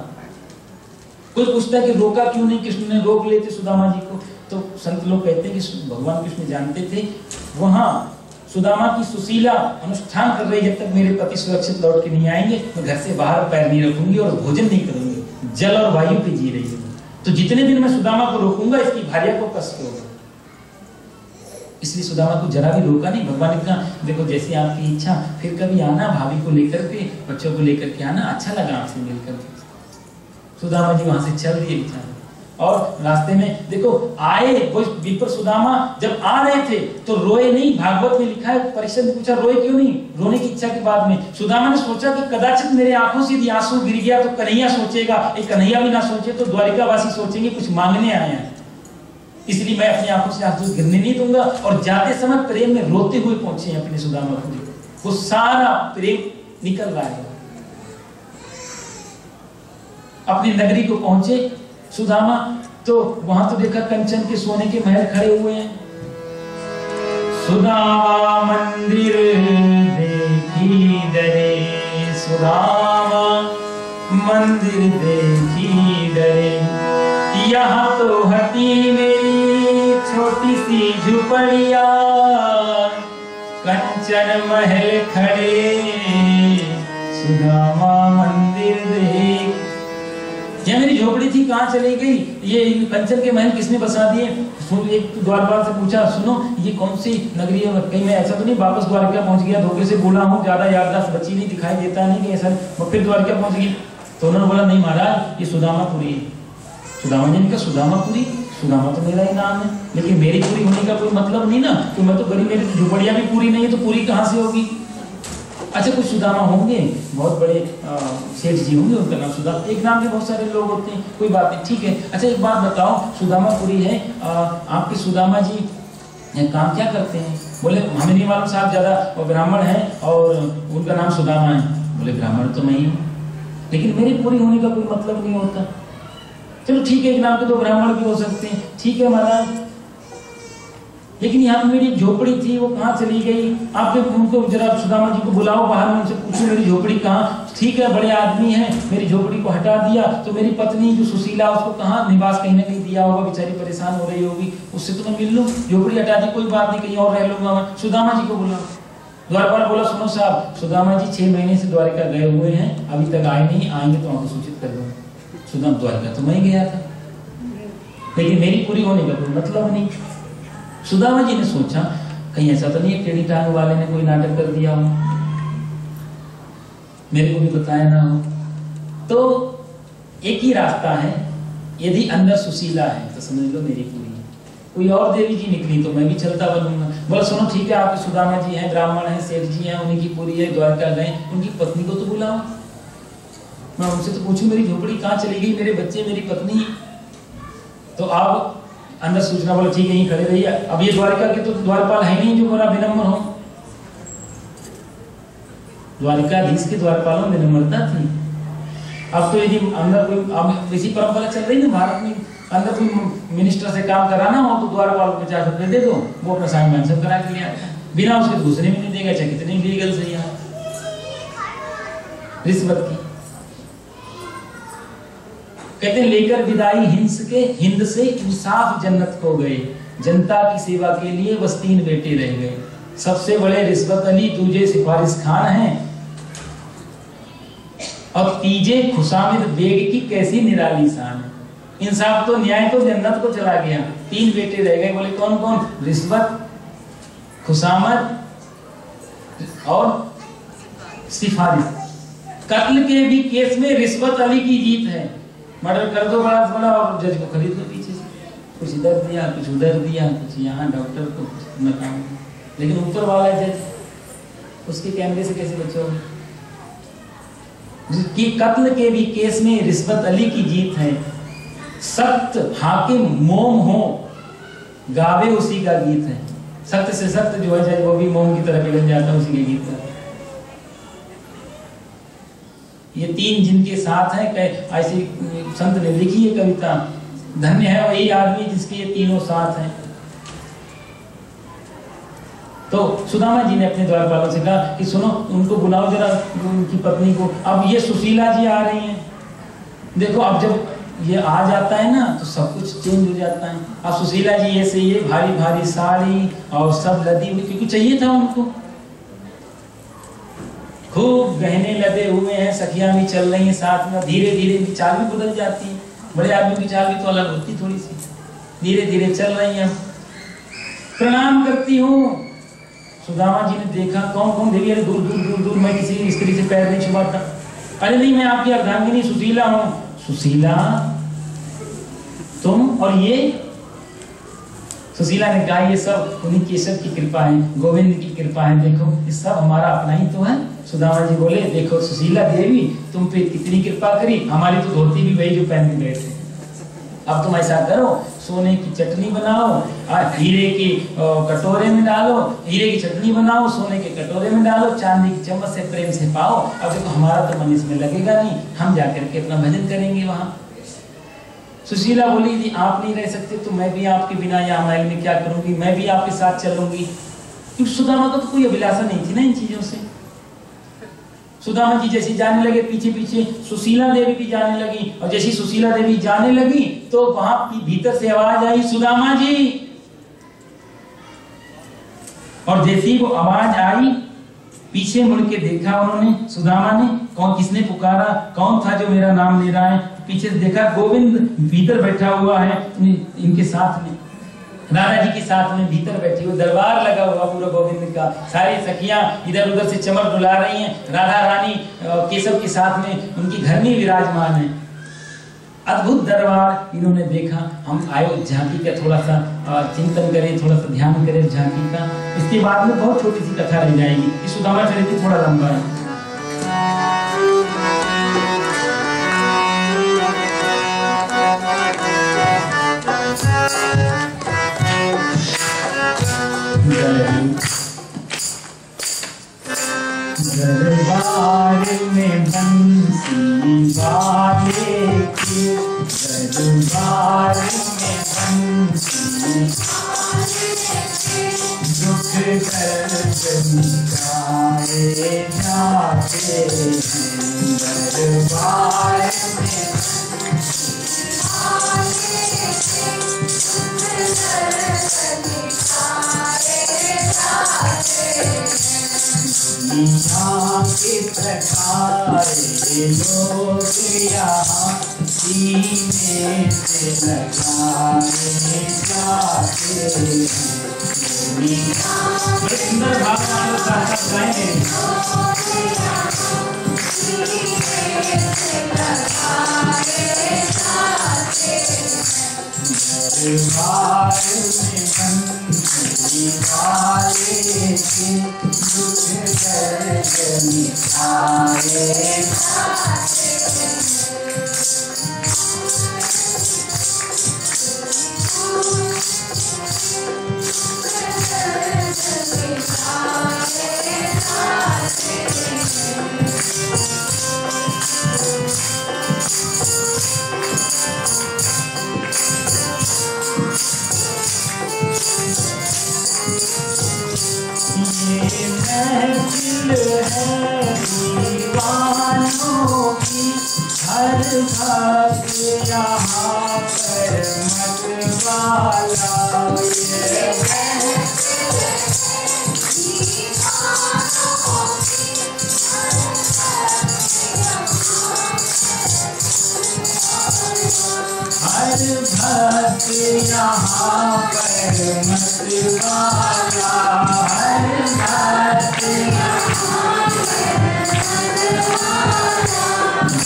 कोई पूछता कि रोका क्यों नहीं, कृष्ण ने रोक लेते सुदामा जी को। तो संत लोग कहते हैं कि भगवान कृष्ण जानते थे वहां सुदामा की सुशीला अनुष्ठान कर रही, जब तक मेरे पति सुरक्षित लौट के नहीं आएंगे मैं घर से बाहर पैर नहीं रखूंगी और भोजन नहीं करूंगी, जल और वायु पे जी रही है। तो जितने दिन मैं सुदामा को रोकूंगा इसकी भार्या को कष्ट होगा, इसलिए सुदामा को जरा भी रोका नहीं। भगवान ने कहा देखो जैसी आपकी इच्छा, फिर कभी आना भाभी को लेकर के, बच्चों को लेकर के आना, अच्छा लगा आपसे मिलकर के। सुदामा जी वहां से चल दिए बेचारे। और रास्ते में देखो आए वो विप्र सुदामा जब आ रहे थे तो रोए नहीं। भागवत में लिखा है, परीक्षित ने पूछा रोए क्यों नहीं, रोने की इच्छा के बाद में सुदामा ने सोचा कि कदाचित मेरे आंखों से यदि आंसू गिर गया तो कन्हैया सोचेगा, एक कन्हैया भी ना सोचे तो द्वारिकावासी सोचेंगे कुछ मांगने आए हैं, इसलिए मैं अपनी आंखों से आंसू गिरने नहीं दूंगा। और जाते समय प्रेम में रोते हुए पहुंचे हैं अपने सुदामा को, वो सारा प्रेम निकल रहा है। अपनी नगरी को पहुंचे सुदामा, तो वहां तो देखा कंचन के सोने के महल खड़े हुए हैं। सुदामा मंदिर देखी डरे, सुदामा मंदिर देखी डरे, यहाँ तो हटी मेरी छोटी सी झुपड़िया, कंचन महल खड़े सुदामा मंदिर देख। यह मेरी झोपड़ी झोपड़ी थी कहाँ चली गई, ये कंचन के महल किसने बसा दिए। एक द्वारपाल से पूछा, सुनो ये कौन सी नगरी है, कहीं मैं ऐसा तो नहीं वापस द्वारका पहुंच गया, धोखे से बोला हूँ, ज्यादा याददाश्त बची नहीं, दिखाई देता नहीं कि ऐसा मैं फिर द्वारका पहुंच गई। तो उन्होंने बोला नहीं महाराज, ये सुदामापुरी है। सुदामा जी ने कहा सुदामापुरी, सुदामा तो मेरा ही नाम है, लेकिन मेरी पूरी होने का कोई मतलब नहीं ना, कि मैं तो गरीब, मेरी झोपड़ियां भी पूरी नहीं है, तो पूरी कहाँ से होगी। अच्छा कुछ सुदामा होंगे, बहुत बड़े सेठ जी होंगे, उनका नाम सुदामा, एक नाम के बहुत सारे लोग होते हैं, कोई बात नहीं, ठीक है। अच्छा एक बात बताओ, सुदामापुरी है, आपके सुदामा जी काम क्या करते हैं। बोले हमें नहीं मालूम साहब, ज्यादा वो ब्राह्मण है और उनका नाम सुदामा है। बोले ब्राह्मण तो मैं ही हूँ, लेकिन मेरी पूरी होने का कोई मतलब नहीं होता। चलो ठीक है, एक नाम के दो ब्राह्मण भी हो सकते हैं, ठीक है महाराज, लेकिन यहाँ पे मेरी झोपड़ी थी, वो कहाँ चली गई। आपके उनको जरा सुदामा जी को बुलाओ बाहर, उनसे पूछो मेरी झोपड़ी कहाँ। ठीक है बड़े आदमी हैं, मेरी झोपड़ी को हटा दिया, तो मेरी पत्नी जो सुशीला उसको कहाँ निवास कहीं ना कहीं दिया होगा, बेचारी परेशान हो रही होगी, उससे तो मैं मिल लूँ, झोपड़ी हटा दी, कोई बात नहीं, कहीं और रह लूंगा मैं। सुदामा जी को बुलाओ। द्वारपाल बोला सुनो साहब, सुदामा जी 6 महीने से द्वारका गए हुए हैं, अभी तक आए नहीं, आएंगे तो आपको सूचित कर दूंगा। सुदामा द्वारका तो मैं गया था, लेकिन मेरी पूरी होने का कोई मतलब नहीं। सुदामा जी ने सोचा कहीं ऐसा तो नहीं है टेढ़ी टांग वाले ने कोई नाटक कर दिया हो, मेरे को भी बताया ना हो। तो एक ही रास्ता है, यदि अंदर सुशीला है तो समझ लो मेरी पूरी है, कोई और देवी जी निकली तो मैं भी चलता बनूंगा। बोला सुनो ठीक है, आपके सुदामा जी हैं, ब्राह्मण हैं, सेठ जी हैं, उन्हीं की पूरी है, द्वारका गए, उनकी पत्नी को तो बुलाओ, मैं उनसे तो पूछूं मेरी झोपड़ी कहाँ चली गई, मेरे बच्चे, मेरी पत्नी। तो आप अंदर सूचना। बोला ठीक है यहीं खड़े रहिए। अब ये द्वारका के तो द्वारपाल है नहीं जो बड़ा विनम्र हो, द्वारकाधीश के द्वारपालों में विनम्रता थी। अब तो यदि अंदर कोई, अब इसी परंपरा चल रही ना भारत में, अंदर कोई मिनिस्टर से काम कराना हो तो द्वारपाल को 50 रुपए दे दो, वो अपना साइन सब करा के ले आता है, बिना उसके दूसरे में नहीं देगा, चाहे कितनी लीगल सही है, रिश्वत की। कहते लेकर विदाई हिंद से इंसाफ जन्नत को गए, जनता की सेवा के लिए बस 3 बेटे रह गए, सबसे बड़े रिश्वत अली, दूजे सिफारिश खान हैं, और तीजे खुशामिद बेग की कैसी निराली शान है। इंसाफ तो न्याय तो जन्नत को चला गया, 3 बेटे रह गए। बोले कौन कौन, रिश्वत, खुशामद और सिफारिश। कत्ल के भी केस में रिश्वत अली की जीत है, मर्डर कर दो बड़ा बड़ा और जज को खरीद लो पीछे से, कुछ इधर दिया कुछ उधर दिया, कुछ यहाँ डॉक्टर को न काम, लेकिन ऊपर वाला जज उसके कैमरे से कैसे बचोगे। कि कत्ल के भी केस में रिश्वत अली की जीत है, सख्त हाकिम मोम हो गावे उसी का गीत है। सख्त से सख्त जो है वो भी मोम की तरह पिघल जाता है, उसी के गीत है। ये 3 जिनके साथ है, ऐसी संत ने लिखी है कविता, धन्य है वही आदमी जिसके ये तीनों साथ हैं। तो सुदामा जी ने अपने द्वारपालों से कहा कि सुनो उनको बुलाओ जरा, उनकी पत्नी को। अब ये सुशीला जी आ रही हैं, देखो अब जब ये आ जाता है ना तो सब कुछ चेंज हो जाता है। अब सुशीला जी ऐसे ये भारी भारी साड़ी और सब लदी हुई, क्योंकि चाहिए था उनको, खूब गहने लदे हुए हैं, सखियां भी चल रही हैं साथ में, धीरे धीरे चाल भी बदल जाती है, बड़े आदमी की चाल भी तो अलग होती थोड़ी सी, धीरे धीरे चल रही हैं। प्रणाम करती हूँ। सुदामा जी ने देखा कौन कौन देवी, अरे दूर दूर दूर दूर, मैं किसी स्त्री से पैर नहीं छुपाता। अरे नहीं मैं आपकी अर्धांगिनी सुशीला हूँ। सुशीला तुम और ये? सुशीला ने कहा ये सब उन्हीं केशव की कृपा है, गोविंद की कृपा है, देखो ये सब हमारा अपना ही तो है। सुदामा जी बोले देखो सुशीला देवी तुम पे कितनी कृपा करी, हमारी तो धोती भी वही जो पहन के गए थे। अब तुम ऐसा करो, सोने की चटनी बनाओ, हीरे के कटोरे में डालो, हीरे की चटनी बनाओ, सोने के कटोरे में डालो, चांदी की चम्मच से प्रेम से पाओ। अब देखो हमारा तो मन इसमें लगेगा नहीं, हम जाकर के अपना भजन करेंगे वहां। सुशीला बोली यदि आप नहीं रह सकते तो मैं भी आपके बिना यहाँ महल में क्या करूंगी, मैं भी आपके साथ चलूंगी। क्योंकि सुदामा को तो कोई अभिलाषा नहीं थी ना इन चीजों से। सुदामा जी जैसे जाने लगे पीछे पीछे, सुशीला देवी भी जाने लगी, और जैसी सुशीला देवी जाने लगी तो वहां भीतर से आवाज आई सुदामा जी। और जैसी वो आवाज आई पीछे मुड़ के देखा उन्होंने, सुदामा ने, कौन किसने पुकारा, कौन था जो मेरा नाम ले रहा है। पीछे से देखा गोविंद भीतर बैठा हुआ है इनके साथ में, राधा जी के साथ में भीतर बैठी हुई, दरबार लगा हुआ पूरा गोविंद का, सारी सखियां इधर उधर से चमक डुला रही हैं, राधा रानी केशव के साथ में उनकी घर में विराजमान है। अद्भुत दरबार इन्होंने देखा। हम आयो झांकी का थोड़ा सा चिंतन करें, थोड़ा सा ध्यान करें झांकी का, इसके बाद में बहुत छोटी सी कथा रह जाएगी। इस सुदामा चरित्र थोड़ा लंबा है। दरबार में बंसी वाले के, दरबार में बंसी दुख दर्द मिटाए जाते हैं। दरबार में दुनिया के प्रकार लोग यहाँ सीने से लगाए जाते हैं। बड़े सुंदर भावना के साथ गाएंगे। दरबार में बंसी वाले के दुख दर्द मिटाए महफिल है दीवानों की, हर भक्त यहाँ पर मतवाला। हर भक्त यहाँ पर मतवाला, हर भक्त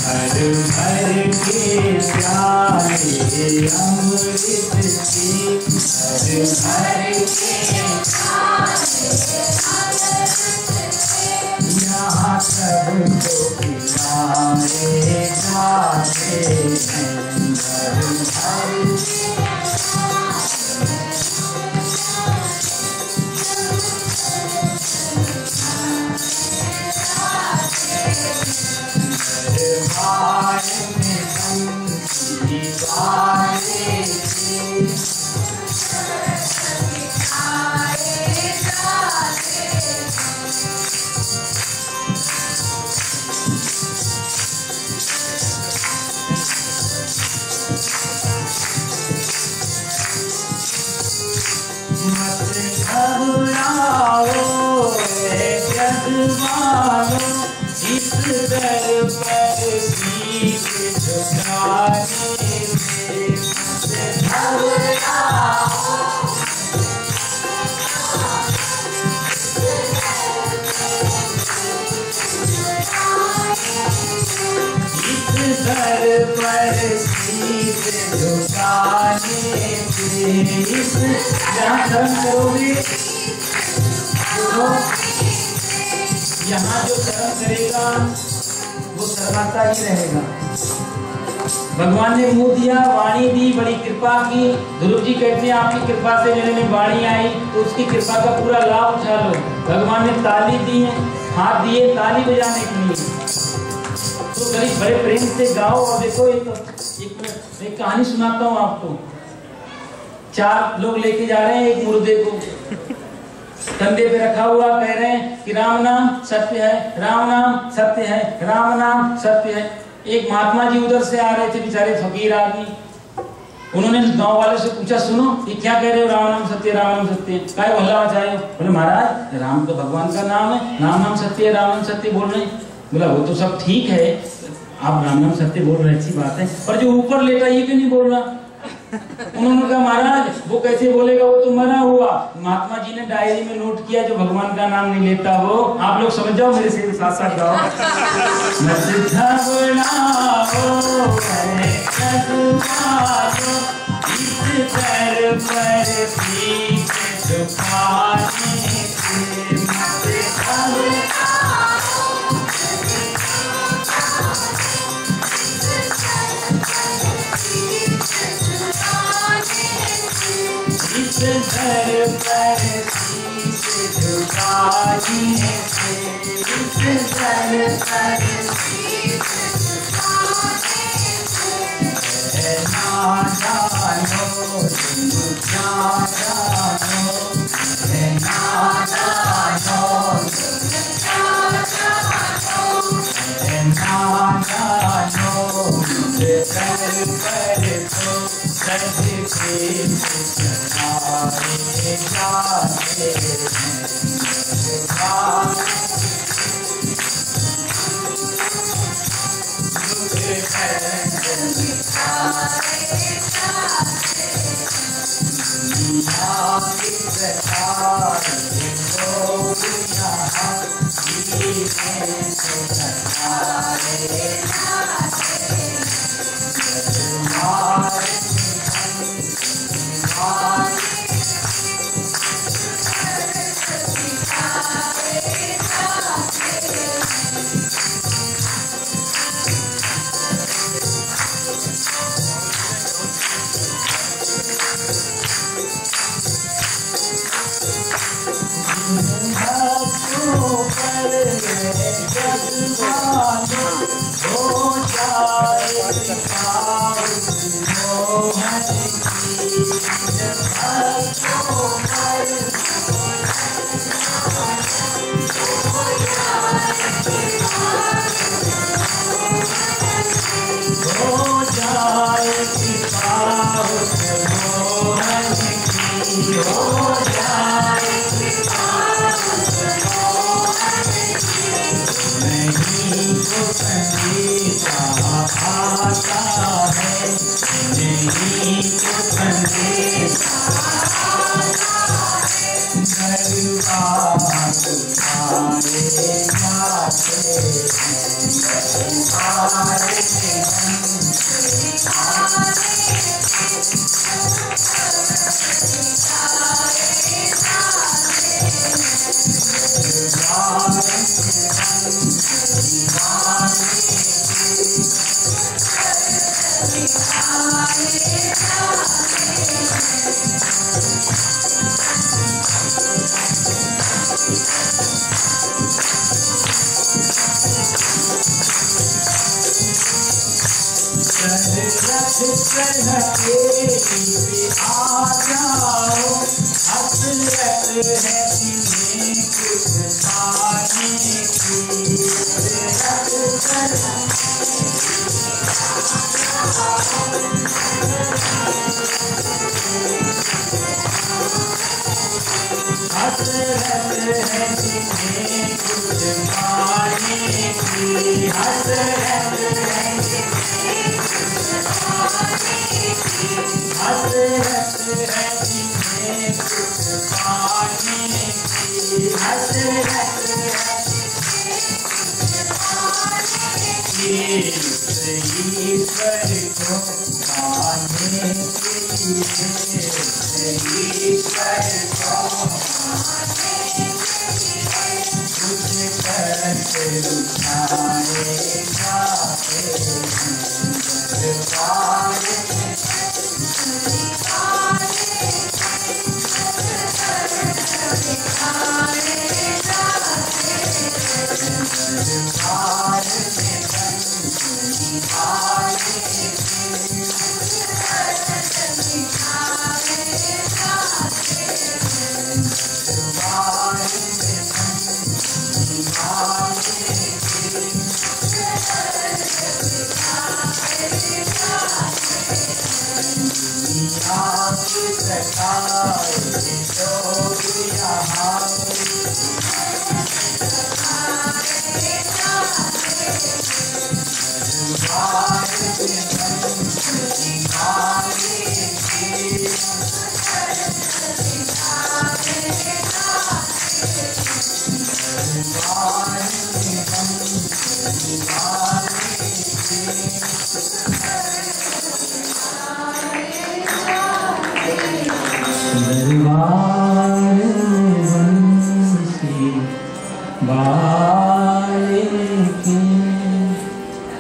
भर भर के प्याले अमृत की, भर भर के यहाँ सबको पिलाए जाते हैं। इस दर पर शीश झुकाने से इस दर पर शीश झुकाने से, इस जहाँ कर्म करोगे यहाँ जो कर्म करेगा वो शर्माता ही रहेगा। भगवान ने मुंह दिया, वाणी दी, बड़ी कृपा की। ध्रुव जी कहते हैं आपकी कृपा से मेरे में वाणी आई, तो उसकी कृपा का पूरा लाभ उठा लो। भगवान ने ताली दी है, हाथ दिए ताली बजाने के लिए, तो बड़ी बड़े प्रेम से गाओ। और देखो एक कहानी सुनाता हूँ आपको। 4 लोग लेके जा रहे हैं एक मुर्दे को, कंधे पे रखा हुआ, कह रहे हैं कि राम नाम सत्य है, राम नाम सत्य है, राम नाम सत्य है। एक महात्मा जी उधर से आ रहे थे, बेचारे फकीर आदमी। उन्होंने गांव वाले से पूछा, सुनो ये क्या कह रहे हो, राम नाम सत्य, राम नाम सत्य, काय हल्ला मचाए हो? बोले महाराज राम तो भगवान का नाम है, राम नाम सत्य है, राम नाम सत्य बोल रहे हैं। बोला वो तो सब ठीक है, आप राम नाम सत्य बोल रहे, अच्छी बात है, पर जो ऊपर लेटा ये क्यों नहीं बोल रहा? उन्होंने कहा महाराज वो कैसे बोलेगा, वो तो मरा हुआ। महात्मा जी ने डायरी में नोट किया, जो भगवान का नाम नहीं लेता वो, आप लोग समझ जाओ, मेरे से साथ साथ गाओ।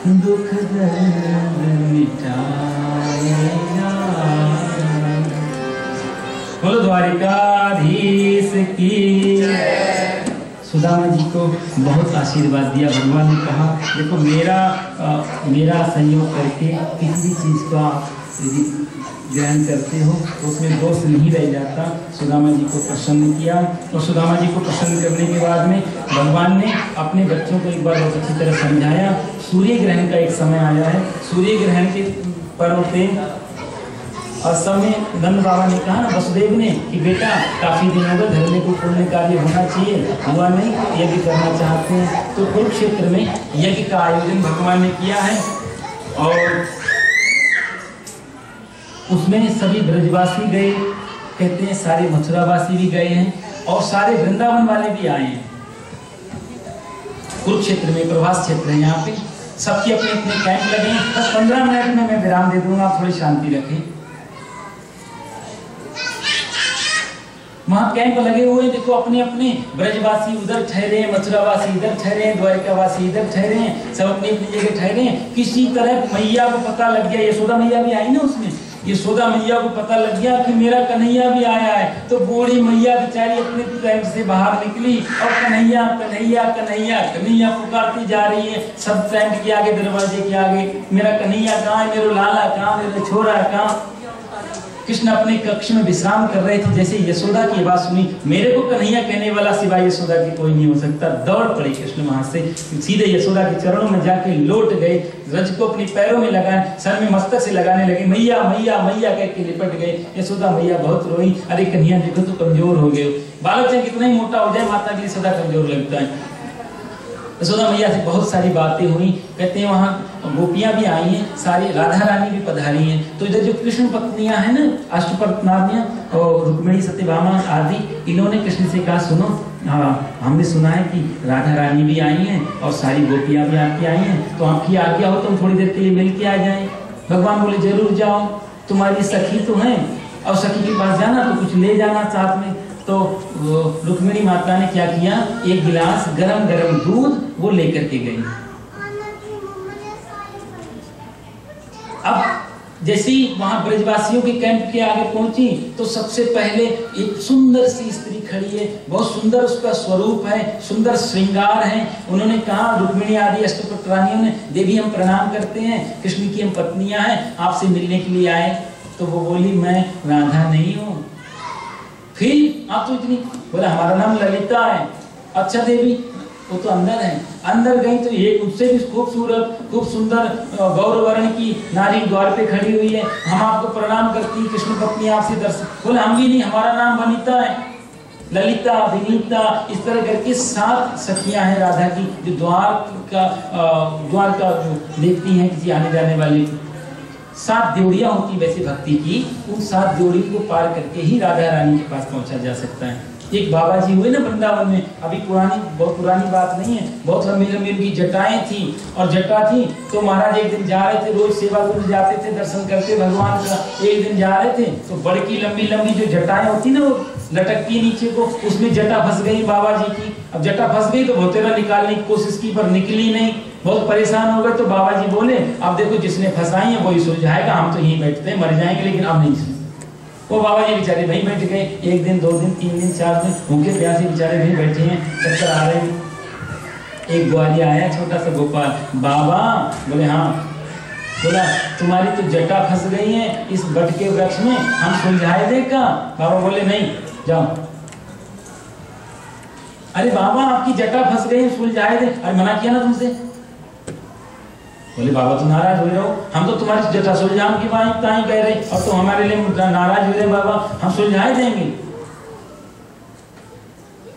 दुख दर्द मिटाएगा। बोलो द्वारिकाधीश की। सुदामा जी को बहुत आशीर्वाद दिया भगवान ने, कहा देखो मेरा सहयोग करके किसी भी चीज़ को आप ग्रहण करते हो तो उसमें दोष नहीं रह जाता। सुदामा जी को प्रसन्न किया और सुदामा जी को प्रसन्न करने के बाद में भगवान ने अपने बच्चों को एक बार बहुत अच्छी तरह समझाया। सूर्य ग्रहण का एक समय आया है, सूर्य ग्रहण के पर्व पे और समय नंद बाबा ने कहा ना वसुदेव ने कि बेटा काफी दिन हो गए, धरने को पुण्य कार्य होना चाहिए, हुआ नहीं, यज्ञ करना चाहते हैं। तो कुरुक्षेत्र में यज्ञ का आयोजन भगवान ने किया है और उसमें सभी ब्रजवासी गए, कहते हैं सारे मथुरावासी भी गए हैं और सारे वृंदावन वाले भी आए हैं। कुरुक्षेत्र में प्रभास क्षेत्र है, यहाँ पे सबके अपने अपने कैंप लगे हैं। बस 15 मिनट में मैं विराम दे दूंगा, आप थोड़ी शांति रखें। वहां कैंप लगे हुए, देखो अपने अपने ब्रजवासी उधर ठहरे हैं, मथुरावासी इधर ठहरे हैं, द्वारिकावासी इधर ठहरे हैं, सब अपनी अपनी जगह ठहरे हैं। किसी तरह मैया को पता लग गया, यशोदा मैया भी आई ना उसमें, यशोदा मैया को पता लग गया कि मेरा कन्हैया भी आया है। तो बूढ़ी मैया बेचारी अपने टेंट से बाहर निकली और कन्हैया कन्हैया कन्हैया कन्हैया पुकारती जा रही है। सब टेंट के आगे, दरवाजे के आगे, मेरा कन्हैया कहाँ है, मेरा लाला कहाँ, मेरा छोरा कहाँ। कृष्ण अपने कक्ष में विश्राम कर रहे थे। जैसे यशोदा की आवाज सुनी, मेरे को कन्हैया कहने वाला सिवाय यशोदा के कोई नहीं हो सकता। दौड़ पड़े कृष्ण वहां से, सीधे यशोदा के चरणों में जाके लौट गए, रज को अपने पैरों में लगाए, सर में मस्तक से लगाने लगे, मैया मैया मैया कह के लिपट गए। यशोदा मैया बहुत रोई, अरे कन्हैया देखो तो कमजोर हो गए, बालक चाहे कितना ही मोटा हो जाए माता के लिए सदा कमजोर लगता है। यशोदा मैया से बहुत सारी बातें हुई। कहते हैं वहाँ गोपियां भी आई हैं, सारी राधा रानी भी पधारी हैं। तो इधर जो कृष्ण पत्नियां हैं ना, अष्टपत्नियां और रुक्मिणी सत्यभामा आदि, इन्होंने कृष्ण से कहा सुनो, हाँ हमने सुना है कि राधा रानी भी आई हैं और सारी गोपियां भी आपकी आई हैं, तो आपकी आज्ञा हो तुम थोड़ी देर के लिए मिल के आ जाए। भगवान बोले जरूर जाओ, तुम्हारी सखी तो है और सखी के पास जाना तो कुछ ले जाना साथ में। तो रुक्मिणी माता ने क्या किया, एक गिलास गरम गरम दूध वो लेकर के गई। अब जैसे ही वहां ब्रजवासियों के कैंप के आगे पहुंची तो सबसे पहले एक सुंदर सी स्त्री खड़ी है, बहुत सुंदर उसका स्वरूप है, सुंदर श्रृंगार है। उन्होंने कहा, रुक्मिणी आदि अष्टपत्रानियों ने, देवी हम प्रणाम करते हैं, कृष्ण की हम पत्नियां हैं, आपसे मिलने के लिए आए। तो वो बोली मैं राधा नहीं हूँ। फिर आप तो इतनी, बोला हमारा नाम ललिता है। अच्छा देवी, वो तो अंदर है। अंदर गई तो एक उससे भी खूबसूरत खूब सुंदर गौरवर्ण की नारी द्वार पे खड़ी हुई है, हम आपको प्रणाम करती, कृष्ण पत्नी आपसे दर्शन। बोले हम भी नहीं, हमारा नाम वनिता है, ललिता विनीता, इस तरह करके 7 सखियां हैं राधा की, जो द्वार का देखती हैं किसी आने जाने वाले। 7 ड्योढ़ियां होती वैसे भक्ति की, उन 7 ड्योढ़ी को पार करके ही राधा रानी के पास पहुंचा जा सकता है। एक बाबा जी हुए ना वृंदावन में, अभी बहुत पुरानी बात नहीं है, बहुत लंबी लंबी उनकी जटाएं थी और जटा थी। तो महाराज एक दिन जा रहे थे, रोज सेवा करने जाते थे, दर्शन करते भगवान का। एक दिन जा रहे थे तो बड़की लंबी लंबी जो जटाएं होती ना, वो लटकती नीचे को, उसमें जटा फंस गई बाबा जी की। अब जटा फंस गई तो भोतेरा निकालने की कोशिश की पर निकली नहीं, बहुत परेशान हो गए। तो बाबा जी बोले अब देखो जिसने फंसाई है वही सुलझाएगा, हम तो यहीं बैठते हैं, मर जाएंगे लेकिन अब नहीं। वो बाबा जी बेचारे वहीं बैठ गए, 1 दिन 2 दिन 3 दिन 4 दिन भूखे प्यासे बेचारे वहीं बैठे हैं, चक्कर आ रहे हैं। एक ग्वालिया आया छोटा सा गोपाल, बाबा बोले हाँ। बोला तुम्हारी तो जटा फंस गई है इस बट के वृक्ष में, हम सुलझाए दे का? बाबा बोले नहीं, जाओ। अरे बाबा आपकी जटा फंस गई, सुलझाए दे। अरे मना किया ना तुमसे। बोले बाबा तो नाराज हो रहे हो, हम तो तुम्हारी जटा सुलझाने की बात कह रहे और तो हमारे लिए नाराज हो रहे। बाबा हम सुलझाए देंगे।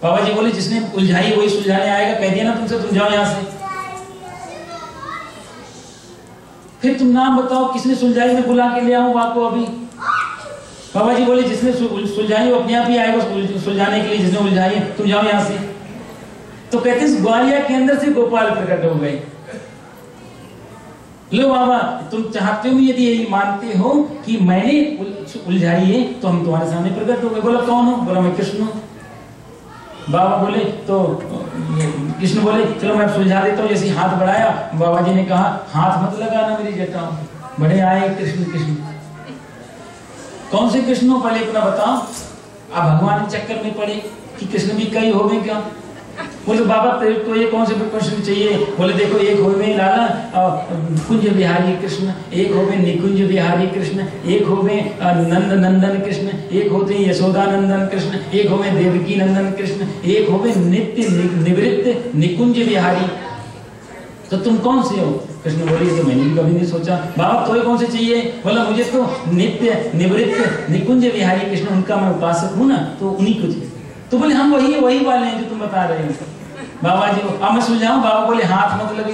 बाबा जी बोले जिसने उलझाई वही सुलझाने आएगा, कह दिया ना तुमसे, तुम जाओ यहाँ से। फिर तुम नाम बताओ किसने सुलझाई, मैं बुला के ले आऊं आपको अभी। बाबा जी बोले जिसने सुलझाई वो अपने आप ही आएगा सुलझाने के लिए, जिसने उलझाई, तुम जाओ यहाँ से। तो कहते ग्वालिया के अंदर से गोपाल प्रकट हो गए। लो बाबा तुम चाहते हो, यदि यही मानते हो कि मैंने उलझाई है तो हम तुम्हारे सामने प्रकट हो गए। बोला कौन हो? बोला मैं कृष्ण हूं। बाबा बोले तो कृष्ण बोले चलो मैं सुलझा देता हूँ। जैसे हाथ बढ़ाया बाबा जी ने कहा हाथ मत लगाना मेरी जटाओं। बड़े आए कृष्ण कृष्ण, कौन से कृष्ण हो पहले अपना बताओ। आप भगवान के चक्कर में पड़े कि कृष्ण भी कई हो गए क्या। बोले बाबा तो ये कौन से कृष्ण चाहिए। बोले देखो एक हो गए लाला कुंज बिहारी कृष्ण, एक हो गए निकुंज बिहारी कृष्ण, एक हो गए नंद नंदन कृष्ण, एक होते यशोदा नंदन कृष्ण, एक हो गए देवकी नंदन कृष्ण, एक हो गए नित्य निवृत्त निकुंज बिहारी। तो तुम कौन से हो। कृष्ण बोले तो मैंने भी कभी नहीं सोचा। बाबा तो कौन से चाहिए। बोला मुझे तो नित्य निवृत्त निकुंज बिहारी कृष्ण उनका मैं उपासक हूँ ना, तो उन्हीं को चाहिए। तो बोले हम वही वाले हैं जो तुम बता रहे हो बाबा जी। अब मैं सुलझाऊं। बाबा बोले हाथ मत लगे।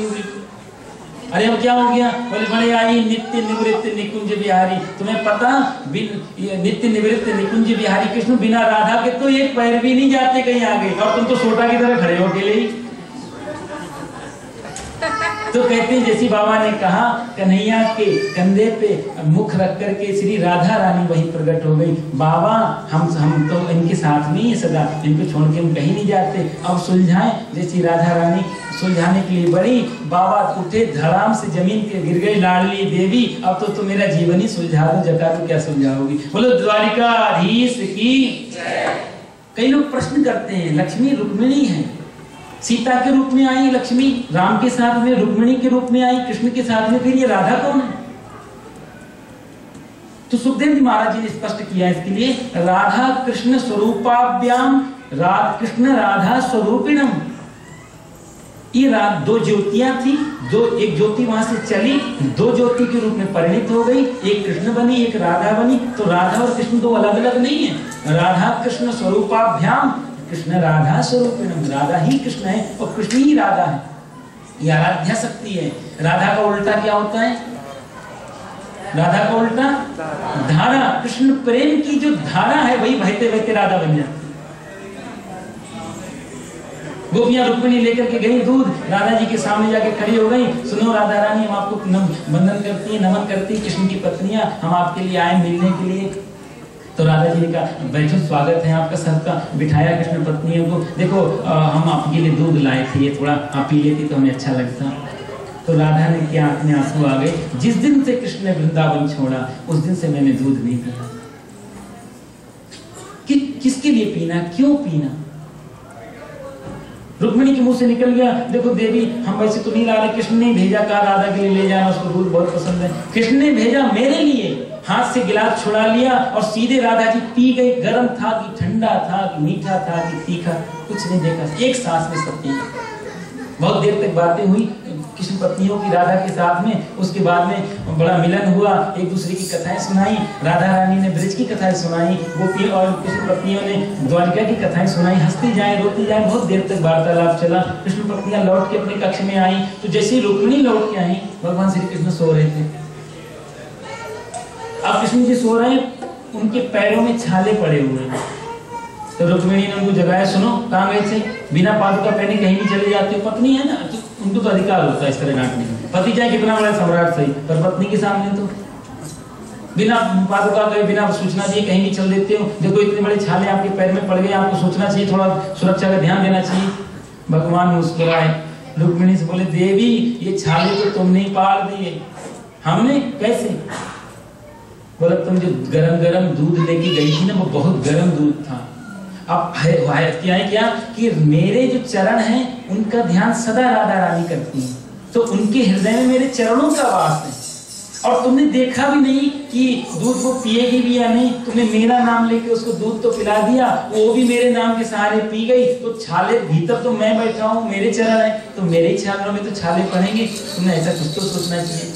अरे अब क्या हो गया। बोले बड़े आई नित्य निवृत्त निकुंज बिहारी। तुम्हें पता नित्य निवृत्त निकुंज बिहारी कृष्ण बिना राधा के तो एक पैर भी नहीं जाते कहीं आगे, और तुम तो सोटा की तरह खड़े हो अकेले ही। तो कहते हैं जैसी बाबा ने कहा कन्हैया के कंधे पे मुख रख करके श्री राधा रानी वही प्रकट हो गई। बाबा हम तो इनके साथ में ही सदा, इनको छोड़ के हम कहीं नहीं जाते। अब सुलझाएं। जैसी राधा रानी सुलझाने के लिए बड़ी, बाबा उठे धड़ाम से जमीन पे गिर गई। लाडली देवी अब तो मेरा जीवन ही सुलझा दो, जगह तो क्या सुलझाओगी। बोलो द्वारिकाधीश की। कई लोग प्रश्न करते हैं लक्ष्मी रुक्मिणी है, सीता के रूप में आई लक्ष्मी, राम के साथ में रुक्मिणी के रूप में आई, कृष्ण के साथ में, फिर ये राधा कौन है। तो सुखदेव जी महाराज जी ने स्पष्ट किया इसके लिए राधा कृष्ण स्वरूपाभ्याम कृष्ण राधा स्वरूपिणम। ये दो ज्योतियां थी, एक ज्योति वहां से चली, दो ज्योति के रूप में परिणित हो गई, एक कृष्ण बनी एक राधा बनी। तो राधा और कृष्ण दो अलग अलग नहीं है। राधा कृष्ण स्वरूपाभ्याम कृष्ण राधा स्वरूपिणम। राधा ही कृष्ण है और कृष्ण ही राधा है। ये आराध्या शक्ति है। राधा का उल्टा क्या होता है। राधा का उल्टा धारा। कृष्ण प्रेम की जो धारा है वही बहते बहते राधा बन जाती। गोपियां रुक्मिणी लेकर के गई दूध, राधा जी के सामने जाके खड़ी हो गई। सुनो राधा रानी हम आपको वंदन करती है, नमन करती है, कृष्ण की पत्नियां, हम आपके लिए आए मिलने के लिए। तो राधा जी ने कहा बैठो स्वागत है आपका सबका। बिठाया कृष्ण पत्नियों को। देखो हम आपके लिए दूध लाए थे, ये थोड़ा आप पी लेती तो हमें अच्छा लगता। तो राधा ने की आंख में आंसू आ गए। जिस दिन से कृष्ण ने वृंदावन छोड़ा उस दिन से मैंने दूध नहीं पिया। किसके लिए पीना, क्यों पीना। रुक्मिणी के मुंह से निकल गया देखो देवी हम वैसे तो नहीं ला रहे, कृष्ण ने भेजा, कहा राधा के लिए ले जाना, उसको दूध बहुत पसंद है। कृष्ण ने भेजा मेरे लिए, हाथ से गिलास छुड़ा लिया और सीधे राधा जी पी गई। गर्म था कि ठंडा था कि मीठा था कि तीखा, कुछ नहीं देखा, एक सांस में सब पी। बहुत देर तक बातें हुई कृष्ण पत्नियों की राधा के साथ में। उसके बाद में बड़ा मिलन हुआ, एक दूसरे की कथाएं सुनाई। राधा रानी ने ब्रज की कथाएं सुनाई, गोपी और कृष्ण पत्नियों ने द्वारिका की कथाएं सुनाई। हंसती जाए रोती जाए, बहुत देर तक वार्तालाप चला। कृष्ण पत्नियां लौट के अपने कक्ष में आई तो जैसे ही रुक्मिणी लौट के आई भगवान श्री कृष्ण सो रहे थे। अब कृष्ण जी सो रहे हैं, उनके पैरों में छाले पड़े हुए हैं। तो रुक्मिणी ने उनको जगाया, सुनो कहाँ गए थे, बिना पादुका पहने कहीं भी चले जाते हो। पत्नी है ना तो उनको तो अधिकार होता है इस तरह डांटने का। पति चाहे कितना बड़ा सम्राट सही, पर पत्नी के सामने तो बिना पादुका गए बिना सूचना दिए कहीं भी चल देते हो। देखो इतने बड़े छाले आपके पैर में पड़ गए, आपको सोचना चाहिए, थोड़ा सुरक्षा का ध्यान देना चाहिए। भगवान मुस्कुराए, रुक्मिणी से बोले देवी ये छाले तो तुमने ही पाड़ दिए, हमने कैसे। बोला तुम जो गरम गरम दूध लेके गई थी ना वो बहुत गरम दूध था। अब क्या है क्या कि मेरे जो चरण हैं उनका ध्यान सदा राधा रानी करती हैं, तो उनके हृदय में मेरे चरणों का वास है। और तुमने देखा भी नहीं कि दूध को पिएगी भी या नहीं, तुमने मेरा नाम लेके उसको दूध तो पिला दिया, वो भी मेरे नाम के सहारे पी गई। तो छाले भीतर तो मैं बैठा हूँ, मेरे चरण है तो मेरे ही चरणों में तो छाले पड़ेंगे। तुमने ऐसा कुछ तो सोचना चाहिए।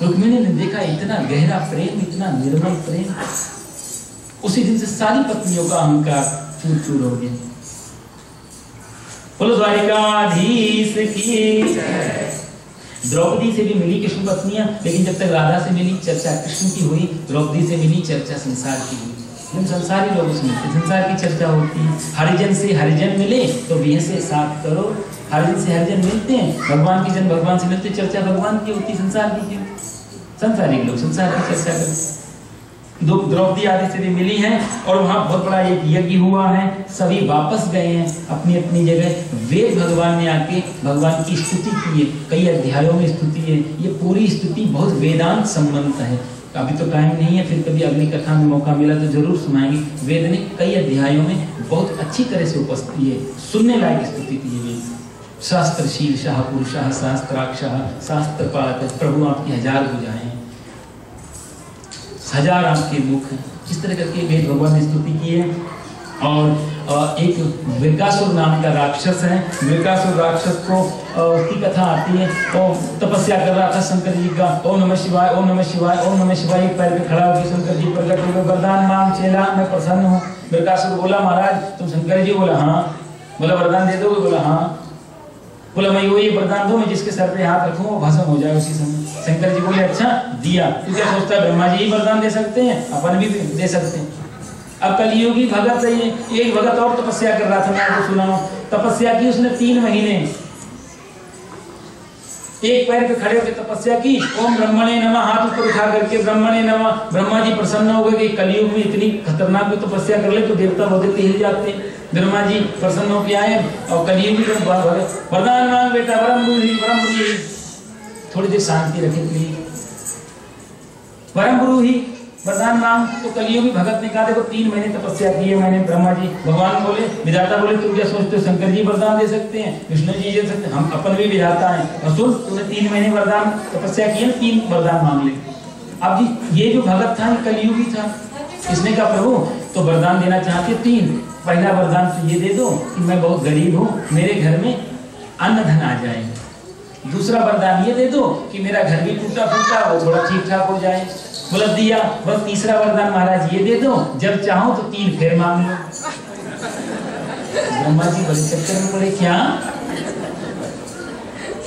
रुक्मिणी ने देखा इतना गहरा प्रेम, इतना निर्मल प्रेम। उसी दिन से सारी पत्नियों का अहंकार चूर चूर हो गया। बोलो द्वारिकाधीश की। द्रौपदी से भी मिली कृष्ण पत्नियां, लेकिन जब तक राधा से मिली चर्चा कृष्ण की हुई, द्रौपदी से मिली चर्चा संसार की हुई। हम संसारी लोगों से मिलते, संसार की चर्चा होती है। हरिजन से हरिजन मिले तो बिह से 7 करो। हरिजन से हरिजन मिलते हैं, भगवान के जन भगवान से मिलते, चर्चा भगवान की होती, संसार की क्यों। संसारी लोग संसार की चर्चा करते। द्रौपदी आदि से भी मिली हैं और वहां बहुत बड़ा एक यज्ञ हुआ है। सभी वापस गए हैं अपनी अपनी जगह। वेद भगवान ने आके भगवान की स्तुति की है, कई अध्यायों में स्तुति है। ये पूरी स्तुति बहुत वेदांत संबंध है। अभी तो टाइम नहीं है, फिर कभी अगली कथा में मौका मिला तो जरूर सुनाएंगे। वेद ने कई अध्यायों में बहुत अच्छी तरह से उपस्थित है, सुनने लायक स्तुति की है। शास्त्र शीर्षः पुरुषः शास्त्राक्षः शास्त्र पाठ, प्रभु आपकी हजार भुजाएं, हजार आपके मुख, इस तरह करके वेद भगवान ने स्तुति की है। और एक वृकासुर नाम का राक्षस है। वृकासुर राक्षस को उसकी कथा आती है। वो तपस्या कर रहा था शंकर जी का, ओम नमः शिवाय ओम नमः शिवाय ओम नमः शिवाय। एक पैर पे खड़ा होकर शंकर जी प्रकट हो गए, वरदान मांग चेला, मैं प्रसन्न हूँ। वृकासुर बोला महाराज तुम शंकर जी? बोला हाँ। बोला वरदान दे दोगे? बोला हाँ। बोला मैं वो ये वरदान दो, मैं जिसके सर पे हाथ रखूं वो भस्म हो जाए उसी समय। शंकर जी बोले अच्छा दिया। तू क्या सोचता है ब्रह्मा जी ही वरदान दे सकते हैं? अपन भी दे सकते हैं। अब कलियुगी भगत है ये, एक भगत और तपस्या कर रहा था, मैं आपको सुनाऊं। तपस्या की उसने 3 महीने, एक पैर पे खड़े होकर तपस्या की। ओम ब्रह्मणे नमः, हाथ ऊपर उठा करके ब्रह्मणे नमः। ब्रह्मा जी प्रसन्न हो गए कि कलियुग में इतनी खतरनाक तपस्या कर ले तो देवता बहुत हिल जाते हैं। ब्रह्मा जी प्रसन्न होकर आए और कलियुगी वरदान मांग बेटा, वरम ब्रूहि। थोड़ी देर शांति रखे प्लीज। वरम ब्रूहि वरदान मांग। तो कलियुगी भगत ने कहा देखो 3 महीने तपस्या की है मैंने। ब्रह्मा जी भगवान बोले, विधाता बोले तुम क्या सोचते हो शंकर जी वरदान दे सकते हैं, विष्णु जी दे सकते हैं, हम अपन भी विधाता हैं। और सुन तूने 3 महीने वरदान तपस्या की है, 3 वरदान मांग ले। अब जी ये जो भगत था कलियुगी था, इसने कहा प्रभु तो वरदान देना चाहते 3। पहला वरदान तो ये दे दो कि मैं बहुत गरीब हूँ, मेरे घर में अन्न धन आ जाए। दूसरा वरदान ये दे दो कि मेरा घर भी टूटा फूटा वो थोड़ा ठीक ठाक हो जाए। बोला दिया। बस तीसरा वरदान महाराज ये दे दो जब चाहो तो 3 फेर मांग लो। ब्रह्मा जी बड़े चक्कर में पड़े, क्या?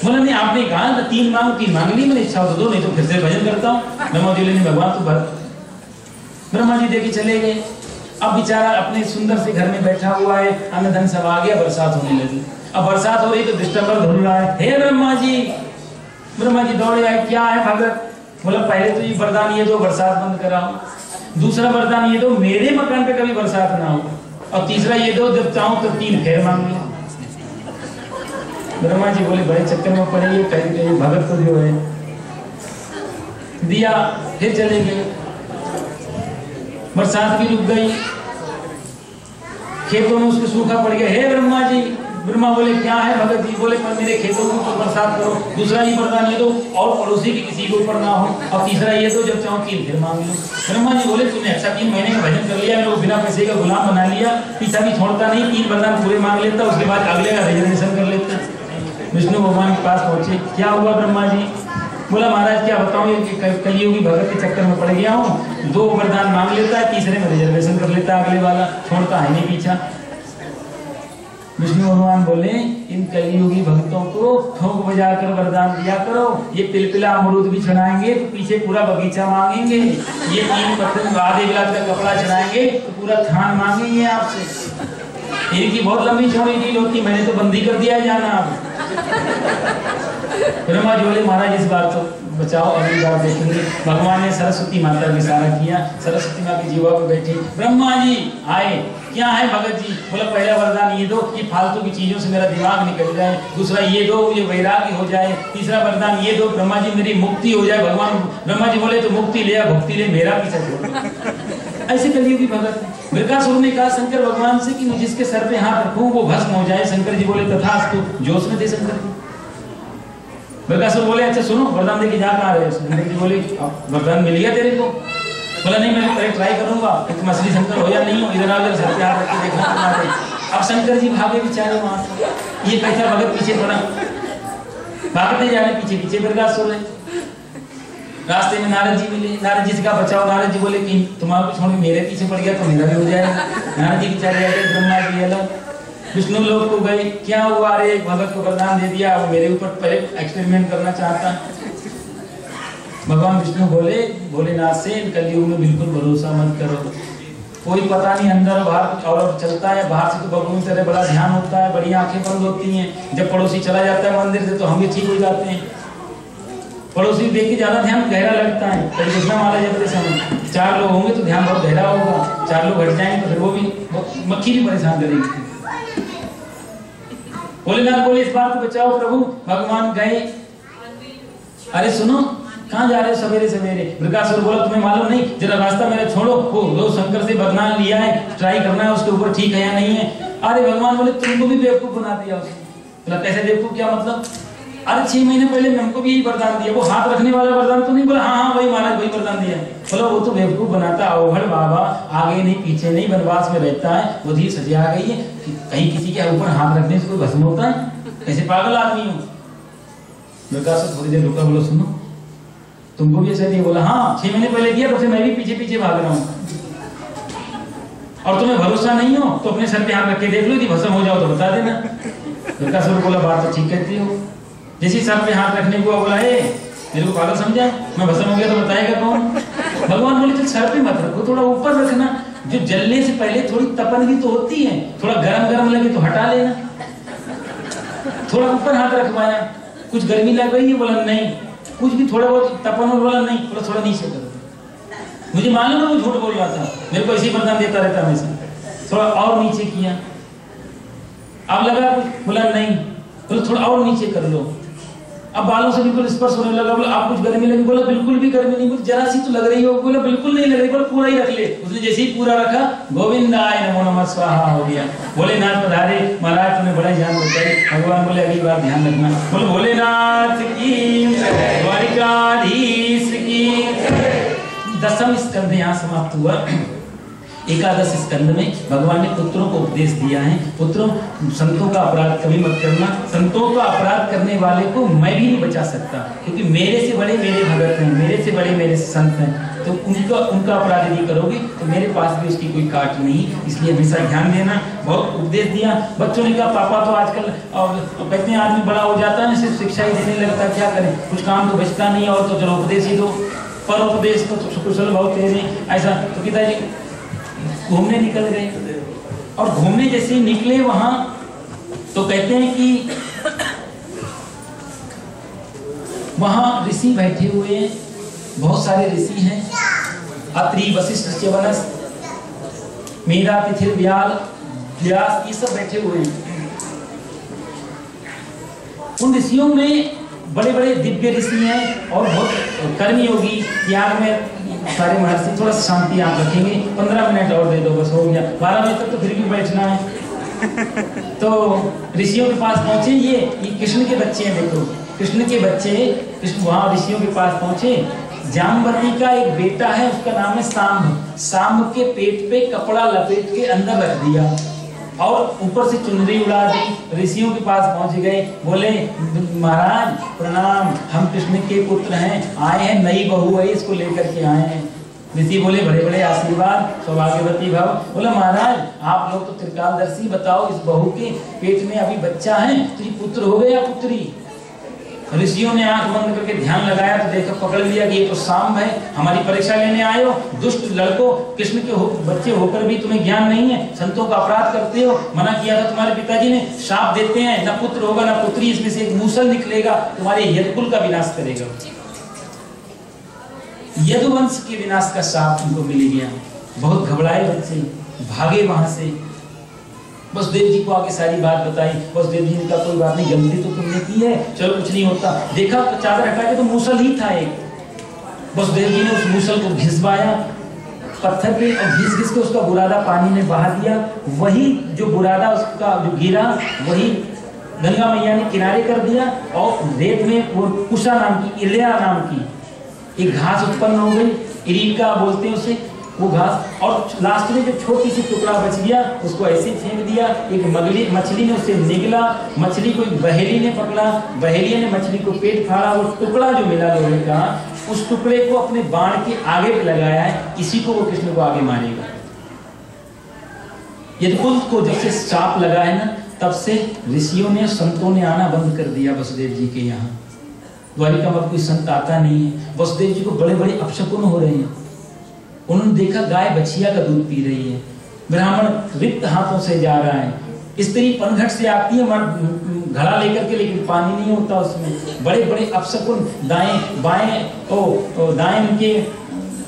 बोला नहीं आपने कहा था 3 मांग, 3 मांग ली, मैंने इच्छा हो तो दो, नहीं तो फिर से भजन करता हूँ। ब्रह्मा जी ने भगवान तो भर। ब्रह्मा जी देखे चले गए। अब बेचारा अपने सुंदर से घर में बैठा हुआ है, अन्न धन सब आ गया, बरसात होने लगी। अब बरसात हो रही तो डिस्टर्बर धुल रहा है। हे ब्रह्मा जी! ब्रह्मा जी दौड़े आए, क्या है भगत? बोला पहले तो ये वरदान ये दो बरसात बंद कराओ, दूसरा वरदान ये दो मेरे मकान पे कभी बरसात ना हो, और तीसरा ये दो जब चाहो तो 3 फेर मांग लो। ब्रह्मा जी बोले बड़े चक्कर में पड़े ये कहीं भगत तो जो है। दिया, फिर चले गए। बरसात भी रुक गई, खेतों में उसको सूखा पड़ गया। हे ब्रह्मा जी! ब्रह्मा बोले क्या है भगत जी? बोले पर मेरे खेतों के ऊपर बरसात करो। दूसरा ये वरदान ये दो और पड़ोसी की किसी के ऊपर ना हो, और तीसरा ये दो जब चाहो 3 फिर मांग लो। ब्रह्मा जी बोले तुमने अच्छा 3 महीने का भजन कर लिया, मेरे को बिना पैसे का गुलाम बना लिया, पीछा भी छोड़ता नहीं, 3 वरदान पूरे मांग लेता, उसके बाद अगले का रिजर्वेशन कर लेता। विष्णु भगवान के पास पहुंचे, क्या हुआ ब्रह्मा जी? बोला महाराज क्या बताऊं, ये कलियुगी भगत के चक्कर में पड़ गया हूँ। 2 वरदान मांग लेता है, तीसरे में रिजर्वेशन कर लेता, अगले वाला छोड़ता है नहीं पीछा। विष्णु भगवान बोले इन कलियुगी भक्तों को ठोक बजाकर वरदान दिया करो। ये पिलपिला अमरूद भी चढ़ाएंगे तो पीछे पूरा बगीचा मांगेंगे, ये 3 पत्थर आधे गिलास का कपड़ा चढ़ाएंगे तो पूरा थान मांगेंगे आपसे। इनकी बहुत लंबी चौड़ी डील होती, मैंने तो बंदी कर दिया जाना। ब्रह्मा जी बोले महाराज इस बार तो बचाओ, अगली बार देखेंगे। भगवान ने सरस्वती माता का इशारा किया, सरस्वती माँ की जीवा पे बैठी। ब्रह्मा जी आए, क्या है भगत जी? बोला पहला वरदान ये दो कि फालतू की चीजों से मेरा दिमाग निकल जाए, दूसरा ये दो ये वैराग्य हो जाए, तीसरा वरदान ये दो ब्रह्मा जी मेरी मुक्ति हो जाए। भगवान ब्रह्मा जी बोले तो मुक्ति ले भक्ति ले, मेरा पीछा छोड़। ऐसे कलियुगी भगत वृकासुर ने कहा शंकर भगवान से कि मैं जिसके सर पे हाथ रखूं वो भस्म हो जाए। शंकर जी बोले तथास्तु, जोश में थे शंकर जी। वृकासुर बोले अच्छा सुनो वरदान देके जा कहाँ रहे? शंकर जी बोले वरदान मिल गया तेरे को? बोला नहीं मैं पहले ट्राई करूंगा तुम असली शंकर हो या नहीं हो, इधर आकर सर पे हाथ रख के देखना तुम्हारे। अब शंकर जी भागे बेचारे वहां से, ये कैसा भगत पीछे पड़ा, भागते जा रहे पीछे पीछे वृकासुर है। रास्ते में नारद जी मिले, नारद जी से कहा बचाओ। नारद जी बोले कि तुम्हारे छोड़ के मेरे पीछे पड़ गया तो मेरा भी हो जाएगा। नारद जी बेचारे आ गए, ब्रह्मा जी अलग, विष्णु लोक को गए। क्या हुआ? अरे एक भगत को वरदान दे दिया, वो मेरे ऊपर पहले एक्सपेरिमेंट करना चाहता। भगवान विष्णु बोले भोलेनाथ से कलयुग में बिल्कुल भरोसा मत करो, कोई पता नहीं अंदर बाहर कुछ और चलता है। बाहर से तो बबलू तेरे बड़ा ध्यान होता है, बड़ी आंखें बंद होती हैं, जब पड़ोसी चला जाता है मंदिर से तो हम भी ठीक हो जाते हैं। पड़ोसी देख के ज्यादा ध्यान गहरा लगता है, परियोजना माला जपते समय। 4 लोग होंगे तो ध्यान बहुत गहरा होगा, 4 लोग हट जाएंगे तो फिर वो भी मक्खी भी परेशान करेगी। भोलेनाथ बोले इस बात को बचाओ प्रभु। भगवान गए, अरे सुनो कहाँ जा रहे हो सवेरे सवेरे? वृकासुर बोला तुम्हें मालूम नहीं, जरा रास्ता मेरा छोड़ो, वो शंकर से वरदान लिया है, ट्राई करना है उसके ऊपर ठीक है या नहीं है। अरे भगवान बोले तुमको भी बेवकूफ बना दिया उसने। बोला कैसे बेवकूफ, क्या मतलब? अरे 6 महीने पहले हमको भी यही वरदान दिया, वो हाथ रखने वाला वरदान तो नहीं? बोला हाँ वही महाराज वही वरदान दिया। बोला वो तो बेवकूफ बनाता, अवघड़ बाबा, आगे नहीं पीछे नहीं, वनवास में रहता है, वो धीरे सजा गई है कि कहीं किसी के ऊपर हाथ रखने से कोई भस्म होता है? ऐसे पागल आदमी हो। वृकासुर थोड़ी देर रुका, बोला सुनो तुमको भी ऐसा नहीं? बोला हाँ 6 महीने पहले दिया, तो फिर मैं भी पीछे पीछे भाग रहा हूँ। और तुम्हें भरोसा नहीं हो तो अपने सर पे हाथ रख के देख लो, यदि भस्म हो जाओ तो बता देना। वृकासुर बोला बात तो ठीक कहती हो। जैसे सर पे हाथ रखने को बोला मेरे को पागल समझा, मैं भस्म हो गया तो बताएगा कौन? भगवान बोले तो सर पे मत रखो, थोड़ा ऊपर रखना, जो जलने से पहले थोड़ी तपन भी तो होती है, थोड़ा गरम गरम लगे तो हटा लेना, थोड़ा ऊपर हाथ रखवाया। कुछ गर्मी लग रही है? बोला नहीं। कुछ भी थोड़ा बहुत तपन हो? बोला नहीं। बोला थोड़ा नीचे करो। मुझे मालूम है वो झूठ बोल रहा था, मेरे को ऐसे ही वरदान देता रहता हमेशा। थोड़ा और नीचे किया, अब लगा कुछ? बोला नहीं। बोला थोड़ा और नीचे कर लो, अब बालों से बिल्कुल स्पर्श होने लगा। बोला आप कुछ गर्मी लगी? बोला बिल्कुल भी गर्मी नहीं। बोला जरा सी तो लग रही हो? बोला बिल्कुल नहीं लग रही। बोला पूरा ही रख ले। उसने जैसे ही पूरा रखा, गोविंदाय नमो नमः स्वाहा हो गया। भोलेनाथ पधारे, महाराज तुमने बड़ा ध्यान बचाई। भगवान बोले अगली बार ध्यान रखना। बोले भोलेनाथ की, द्वारिकाधीश की। 10वां स्कंध यहाँ समाप्त हुआ। 11 स्कंद में भगवान ने पुत्रों को उपदेश दिया है, पुत्रों संतों का अपराध कभी मत करना। संतों का अपराध करने वाले को मैं भी नहीं बचा सकता, क्योंकि मेरे से बड़े मेरे भगत हैं, मेरे से बड़े मेरे संत हैं, तो उनका अपराध यदि करोगे तो मेरे पास भी उसकी कोई काट नहीं, इसलिए हमेशा ध्यान देना। बहुत उपदेश दिया। बच्चों ने कहा पापा तो आजकल कहते हैं आदमी बड़ा हो जाता है ना, सिर्फ शिक्षा ही देने लगता है, क्या करें, कुछ काम तो बचता नहीं और तो चलो उपदेश ही दो। पर उपदेश तो कुशल बहुत तेरे ऐसा। तो पिताजी घूमने निकल गए, और घूमने जैसे ही निकले वहां तो कहते हैं कि वहां ऋषि बैठे हुए हैं, बहुत सारे ऋषि हैं, अत्रि वशिष्ठ च्यवनस मेधा तिथिर व्याल व्यास, ये सब बैठे हुए हैं। उन ऋषियों में बड़े बड़े दिव्य ऋषि हैं और बहुत कर्मयोगी, त्याग में सारे महर्षि। थोड़ा शांति आप रखेंगे, 15 मिनट और दे दो बस, हो गया। 12 बजे तक तो फिर भी बैठना है। तो ऋषियों के पास पहुंचे, ये कृष्ण के बच्चे हैं, देखो कृष्ण के बच्चे, कृष्ण वहां ऋषियों के पास पहुंचे। जाम्बवती का एक बेटा है, उसका नाम है सांब। सांब के पेट पे कपड़ा लपेट के अंदर रख दिया और ऊपर से चुनरी उड़ा दी। ऋषियों के पास पहुंच गए, बोले महाराज प्रणाम, हम कृष्ण के पुत्र हैं, आए हैं, नई बहू है, इसको लेकर के आए हैं। ऋषि बोले बड़े बड़े आशीर्वाद, सौभाग्यवती भाव। बोला महाराज आप लोग तो त्रिकालदर्शी, बताओ इस बहू के पेट में अभी बच्चा है, तो ये पुत्र हो गया पुत्री? ऋषियों ने आंख बंद करके ध्यान लगाया तो देखा, पकड़ लिया कि ये तो सांब है, हमारी परीक्षा लेने आए हो, दुष्ट लड़कों, कृष्ण के बच्चे होकर भी तुम्हें ज्ञान नहीं है, संतों का अपराध करते हो। मना किया था तुम्हारे पिताजी ने, शाप देते हैं, न पुत्र होगा न पुत्री, इसमें से एक मूसल निकलेगा, तुम्हारे यदुकुल का विनाश करेगा। यदुवंश के विनाश का शाप तुमको मिल गया। बहुत घबराए बच्चे, भागे वहां से। वसुदेव जी को आगे सारी बात बताई। वसुदेव जी ने कहा कोई बात नहीं, गलती तो तुमने की है, चलो कुछ नहीं होता। देखा तो चादर हटा के तो मूसल ही था एक। वसुदेव जी ने उस मूसल को घिसवाया पत्थर पे और घिस के उसका बुरादा पानी में बहा दिया। वही जो बुरादा उसका जो गिरा, वही गंगा मैया ने किनारे कर दिया और रेत में वो कुशा नाम की, इलिया नाम की एक घास उत्पन्न हो गई, इरीका बोलते हैं उसे, वो घास। और लास्ट में जो छोटी सी टुकड़ा बच गया उसको ऐसे फेंक दिया। एक मछली ने उसे निगला, मछली को एक बहेली ने पकड़ा, बहेली ने मछली को पेट फाड़ा, वो टुकड़ा जो मिला लोहे का, उस टुकड़े को अपने बाण के आगे पे लगाया है, इसी को वो कृष्ण को आगे मारेगा। यदुकुल को जब से शाप लगा है ना, तब से ऋषियों ने संतों ने आना बंद कर दिया वसुदेव जी के यहाँ। द्वारिका में कोई संत आता नहीं है। वसुदेव जी को बड़े बड़े अपशकुन हो रहे हैं। उन्होंने देखा गाय बछिया का दूध पी रही है, ब्राह्मण रिक्त हाथों से जा रहा है, स्त्री पनघट से आती है घड़ा लेकर के, लेकिन पानी नहीं होता उसमें। बड़े बड़े अपशकुन दाएं बाएं, दाएं उनके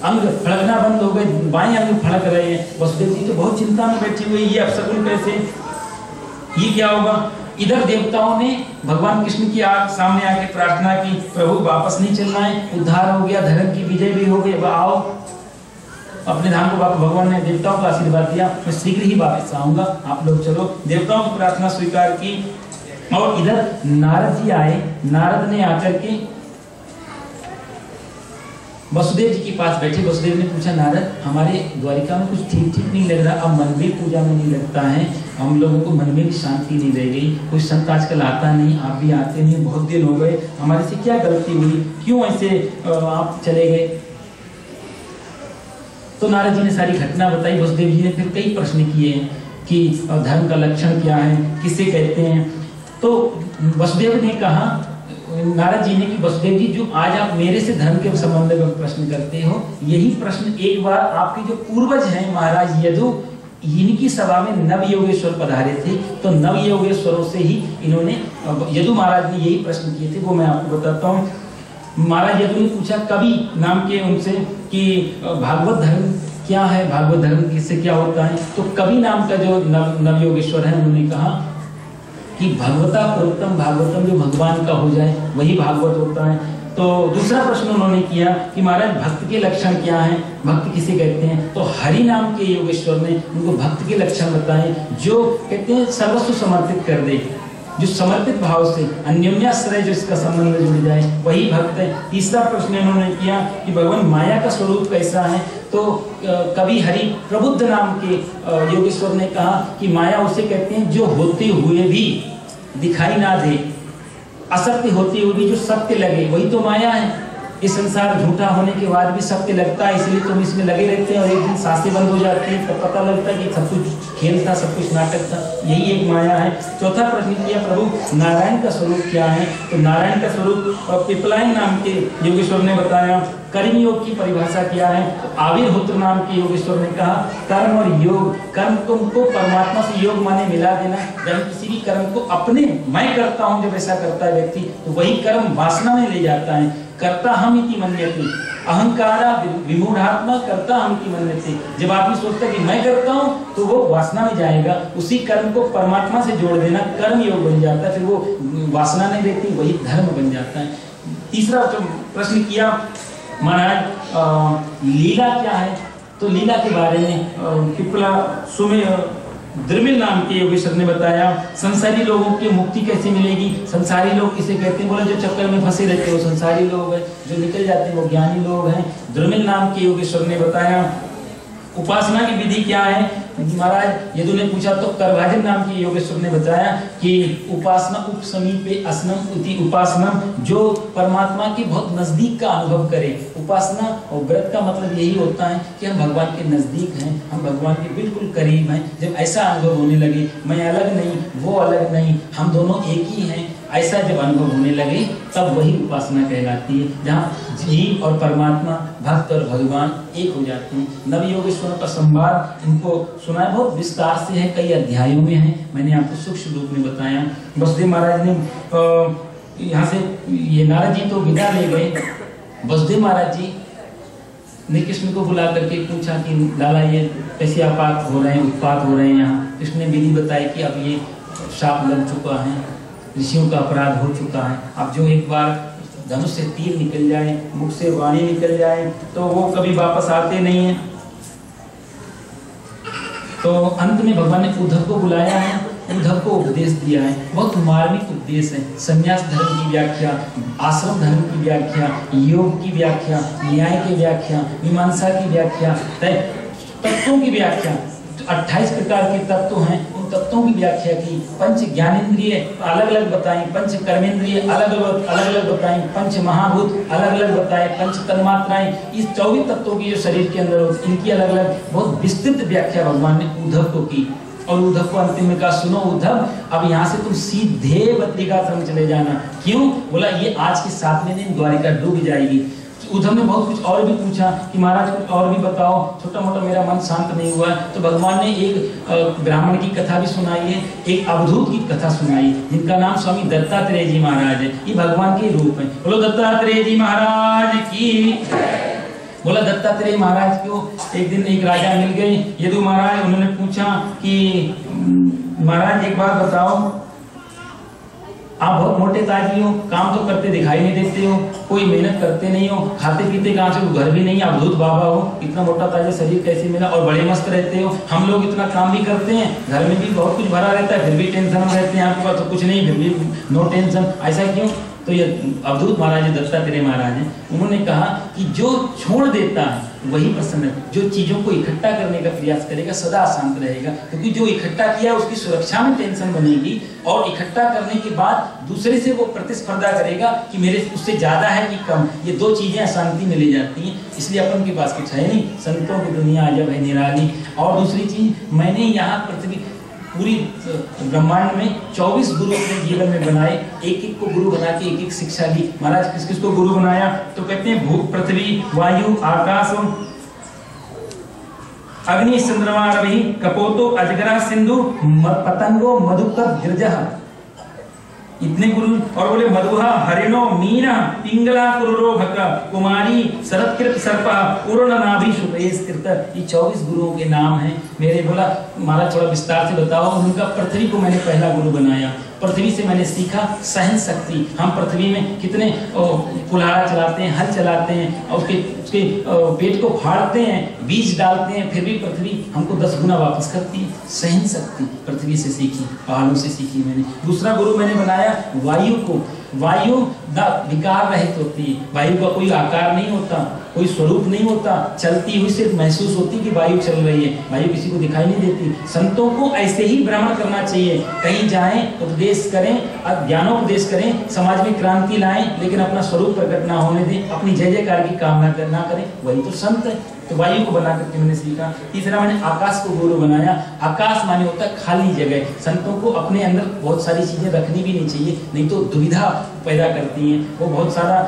अंग फड़कना बंद हो गए, बाएं अंग फड़क रहे हैं। वसुदेव जी तो बहुत चिंता में बैठे हुए, ये अपशकुन कैसे, ये क्या होगा। इधर देवताओं ने भगवान कृष्ण की सामने आके प्रार्थना की, प्रभु वापस नहीं चलना है, उद्धार हो गया, धर्म की विजय भी हो गई, अब आओ अपने धाम को वापस। भगवान ने देवताओं को आशीर्वाद दिया, मैं शीघ्र ही वापस आऊंगा, आप लोग चलो। देवताओं की प्रार्थना स्वीकार की। और इधर नारद जी आए। नारद ने आकर के वसुदेव जी के पास बैठे। वसुदेव ने पूछा, नारद हमारे द्वारिका में कुछ ठीक नहीं लग रहा, अब मन भी पूजा में नहीं लगता है, हम लोगों को मन में भी शांति नहीं रह गई, कोई संत आजकल आता नहीं, आप भी आते नहीं, बहुत दिन हो गए, हमारे से क्या गलती हुई, क्यों ऐसे आप चले गए। तो नारद जी ने सारी घटना बताई। वसुदेव जी ने फिर कई प्रश्न किए कि धर्म का लक्षण क्या है, किसे कहते हैं। तो वसुदेव ने कहा, नारद जी ने कि वसुदेव जी, जो आज आप मेरे से धर्म के संबंध में प्रश्न करते हो, यही प्रश्न एक बार आपके जो पूर्वज हैं महाराज यदु, इनकी सभा में नव योगेश्वर पधारे थे, तो नव योगेश्वरों से ही इन्होंने, यदु महाराज ने यही प्रश्न किए थे, वो मैं आपको बताता हूँ। महाराज यदु ने पूछा कवि नाम के उनसे कि भागवत धर्म क्या है, भागवत धर्म किससे क्या होता है। तो कवि नाम का जो नव योगेश्वर है, उन्होंने कहा कि भगवता प्रोक्तम भागवतम, जो भगवान का हो जाए वही भागवत होता है। तो दूसरा प्रश्न उन्होंने किया कि महाराज भक्त के लक्षण क्या हैं, भक्त किसे कहते हैं। तो हरि नाम के योगेश्वर ने उनको भक्त के लक्षण बताए, जो कहते हैं सर्वस्व समर्पित कर दे, जो समर्पित भाव से अन्योन्याश्रय जो इसका संबंध जुड़ जाए, वही भक्त है। तीसरा प्रश्न उन्होंने किया कि भगवान माया का स्वरूप कैसा है। तो कवि हरि प्रबुद्ध नाम के योगेश्वर ने कहा कि माया उसे कहते हैं जो होते हुए भी दिखाई ना दे, असत्य होते हुए भी जो सत्य लगे, वही तो माया है। ये संसार झूठा होने के बाद भी सत्य लगता है, इसलिए तुम इसमें लगे रहते हैं, और एक दिन सांसें बंद हो जाती है, तब पता लगता है कि सब कुछ खेल था, सब कुछ नाटक था, यही एक माया है। चौथा प्रश्न किया, प्रभु नारायण का स्वरूप क्या है। तो नारायण का स्वरूप पिपलायन नाम के योगेश्वर ने बताया। कर्मयोग की परिभाषा क्या है। आविर्भूत्र नाम के योगेश्वर ने कहा कर्म और योग, कर्म को परमात्मा से योग माने मिला देना। जब किसी भी कर्म को अपने मैं करता हूँ, जब ऐसा करता है व्यक्ति, तो वही कर्म वासना में ले जाता है। कर्ता हम इति मन्यते, अहंकारा विमूढ़ात्मा कर्ता हम इति मन्यते। जब आदमी सोचता है कि मैं करता हूँ, तो वो वासना में जाएगा। उसी कर्म को परमात्मा से जोड़ देना कर्म योग बन जाता है, फिर वो वासना नहीं रहती, वही धर्म बन जाता है। तीसरा जो प्रश्न किया महाराज, लीला क्या है। तो लीला के बारे में पिपला सुमे द्रमिल नाम के योगेश्वर ने बताया। संसारी लोगों की मुक्ति कैसे मिलेगी। संसारी लोग किसे कहते हैं, बोला जो चक्कर में फंसे रहते हैं वो संसारी लोग हैं, जो निकल जाते हैं वो ज्ञानी लोग हैं। द्रमिल नाम के योगेश्वर ने बताया। उपासना की विधि क्या है महाराज यदु ने पूछा, तो करभाजन नाम के योगेश्वर ने बताया कि उपासना उपसमीपे असनम इति उपासनम, जो परमात्मा के बहुत नजदीक का अनुभव करे। उपासना और व्रत का मतलब यही होता है कि हम भगवान के नजदीक हैं, हम भगवान के बिल्कुल करीब हैं। जब ऐसा अनुभव होने लगे, मैं अलग नहीं वो अलग नहीं, हम दोनों एक ही हैं, ऐसा जब अनुभव होने लगे, तब वही उपासना कहलाती है, जहाँ जीव और परमात्मा, भक्त और भगवान एक हो जाते हैं। नव योगेश्वरों का संवाद इनको सुना है, बहुत विस्तार से है, कई अध्यायों में है, मैंने आपको सूक्ष्म रूप में बताया। वसुदेव महाराज ने यहाँ से ये नारद जी तो विदा ले गए। वसुदेव महाराज जी ने कृष्ण को बुला करके पूछा कि लाला ये कैसे आपात हो रहे हैं, उत्पात हो रहे हैं यहाँ। कृष्ण ने विधि बताई कि अब ये शाप लग चुका है, ऋषियों का अपराध हो चुका है। अब जो एक बार धनुष से तीर निकल जाए, मुख से वाणी निकल जाए, तो वो कभी वापस आते नहीं है। तो अंत में भगवान ने उद्धव को बुलाया है, उद्धव को उपदेश दिया है, बहुत मार्मिक उपदेश है। संन्यास धर्म की व्याख्या, आश्रम धर्म की व्याख्या, योग की व्याख्या, न्याय की व्याख्या, मीमांसा की व्याख्या, तत्वों की व्याख्या। 28 प्रकार के तत्व हैं, उन तत्वों की व्याख्या की। पंच ज्ञानेंद्रिय अलग अलग बताएं, पंच कर्मेंद्रिय अलग अलग बताएं, पंच महाभूत अलग अलग बताएं, पंच तन्मात्राएं, इस 24 तत्वों की जो शरीर के अंदर होती, इनकी अलग अलग बहुत विस्तृत व्याख्या भगवान ने उद्धव को की। और उद्धव को अंतिम में कहा, सुनो उद्धव, अब यहाँ से तुम सीधे बद्रिकाश्रम चले जाना। क्यों? बोला ये आज के 7वें दिन द्वारिका डूब जाएगी। उद्धव ने बहुत कुछ और भी पूछा कि महाराज कुछ और भी बताओ, छोटा मोटा मेरा मन शांत नहीं हुआ। तो भगवान ने एक ब्राह्मण की कथा भी सुनाई है, एक अवधूत की कथा सुनाई, जिनका नाम स्वामी दत्तात्रेय जी महाराज है। ये भगवान के रूप है। बोलो दत्तात्रेय जी महाराज की। बोला दत्तात्रेय महाराज को एक दिन एक राजा मिल गए, यदु महाराज। उन्होंने पूछा कि महाराज एक बात बताओ, आप बहुत मोटे ताजी हो, काम तो करते दिखाई नहीं देते हो, कोई मेहनत करते नहीं हो, खाते पीते कहाँ से, घर भी नहीं, आप भूत बाबा हो, इतना मोटा ताजा शरीर कैसे मिला, और बड़े मस्त रहते हो। हम लोग इतना काम भी करते हैं, घर में भी बहुत कुछ भरा रहता है, फिर भी टेंशन में रहते हैं, आपके पास तो कुछ नहीं, फिर भी नो टेंशन, ऐसा क्यों? तो ये अवधूत महाराज दत्तात्रेय महाराज हैं, उन्होंने कहा कि जो छोड़ देता है वही प्रसन्न है, जो चीजों को इकट्ठा करने का प्रयास करेगा सदा शांत रहेगा, क्योंकि जो इकट्ठा किया उसकी सुरक्षा में टेंशन बनेगी, और इकट्ठा करने के बाद दूसरे से वो प्रतिस्पर्धा करेगा कि मेरे उससे ज्यादा है कि कम, ये दो चीजें अशांति में ले जाती हैं। इसलिए अपन के पास कुछ है नहीं, संतों की दुनिया अजब है निराली। और दूसरी चीज, मैंने यहाँ पृथ्वी पूरी ब्रह्मांड में 24 गुरु अपने जीवन में बनाए, एक एक को गुरु बना के एक एक शिक्षा दी। महाराज किस किस को गुरु बनाया? तो कहते हैं भूप, पृथ्वी, वायु, आकाश, अग्नि, चंद्रमा, रवि, कपोतो, अजगरा, सिंधु, पतंगो, मधुकर, गिरजा, इतने गुरु। और बोले मधुहा, हरिणो, मीना, पिंगला, कुरुरो, भका, कुमारी, शरत्कृत, सर्पा, उर्णनाभि, शुभेशकृत, ये 24 गुरुओं के नाम हैं मेरे। बोला महाराज थोड़ा विस्तार से बताओ। उनका पृथ्वी को मैंने पहला गुरु बनाया, पृथ्वी से मैंने सीखा सहन शक्ति। हम पृथ्वी में कितने कुल्हाड़ा चलाते हैं, हल चलाते हैं, और उसके पेट को फाड़ते हैं, बीज डालते हैं, फिर भी पृथ्वी हमको 10 गुना वापस करती है। सहन शक्ति पृथ्वी से सीखी, पहाड़ों से सीखी मैंने। दूसरा गुरु मैंने बनाया वायु को। वायु विकार रहित होती है, वायु का कोई आकार नहीं होता, कोई स्वरूप नहीं होता, चलती हुई सिर्फ महसूस होती कि वायु चल रही है, वायु किसी को दिखाई नहीं देती। संतों को ऐसे ही भ्रमण करना चाहिए, कहीं जाएं, उपदेश करें, ज्ञानोपदेश करें, समाज में क्रांति लाएं, लेकिन अपना स्वरूप प्रकट ना होने दें, अपनी जय जयकार की कामना करना करें, वही तो संत है। तो वायु को बना करके मैंने सीखा। तीसरा मैंने आकाश को गुरु बनाया। आकाश माने होता है खाली जगह। संतों को अपने अंदर बहुत सारी चीजें रखनी भी नहीं चाहिए, नहीं तो दुविधा पैदा करती हैं, वो बहुत सारा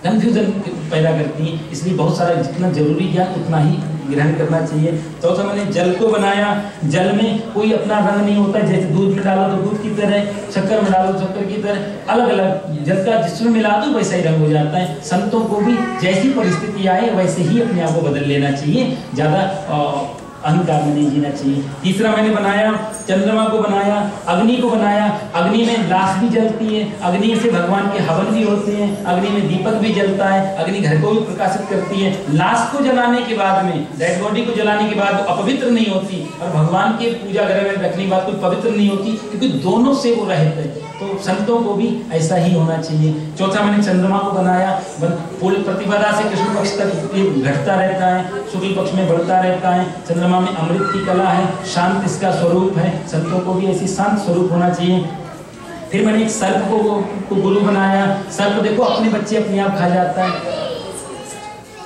कंफ्यूजन पैदा करती हैं। इसलिए बहुत सारा जितना जरूरी ज्ञान उतना ही ग्रहण करना चाहिए। चौथा मैंने जल को बनाया। जल में कोई अपना रंग नहीं होता, जैसे दूध में डालो तो दूध की तरह, शक्कर में डालो तो शक्कर की तरह, अलग अलग जल का जिसमें मिला दो वैसा ही रंग हो जाता है। संतों को भी जैसी परिस्थिति आए वैसे ही अपने आप को बदल लेना चाहिए, ज्यादा अहंकार में नहीं जीना चाहिए। तीसरा मैंने बनाया चंद्रमा को बनाया, अग्नि को बनाया। अग्नि में लाश भी जलती है, अग्नि से भगवान के हवन भी होते हैं, अग्नि में दीपक भी जलता है, अग्नि घर को भी प्रकाशित करती है। लाश को जलाने के बाद में, डेड बॉडी को जलाने के बाद वो अपवित्र नहीं होती, और भगवान के पूजा घर में रखने के बाद कोई पवित्र नहीं होती, क्योंकि दोनों से वो रहित है। तो संतों को भी ऐसा ही होना चाहिए। चौथा मैंने चंद्रमा को बनाया। पूर्ण प्रतिपदा से कृष्ण पक्ष तक ये घटता रहता है, शुक्ल पक्ष में बढ़ता रहता है। चंद्रमा में अमृत की कला है, शांत इसका स्वरूप है। संतों को भी ऐसी शांत स्वरूप होना चाहिए। फिर मैंने एक सर्प को गुरु बनाया। सर्प देखो अपने बच्चे अपने आप खा जाता है,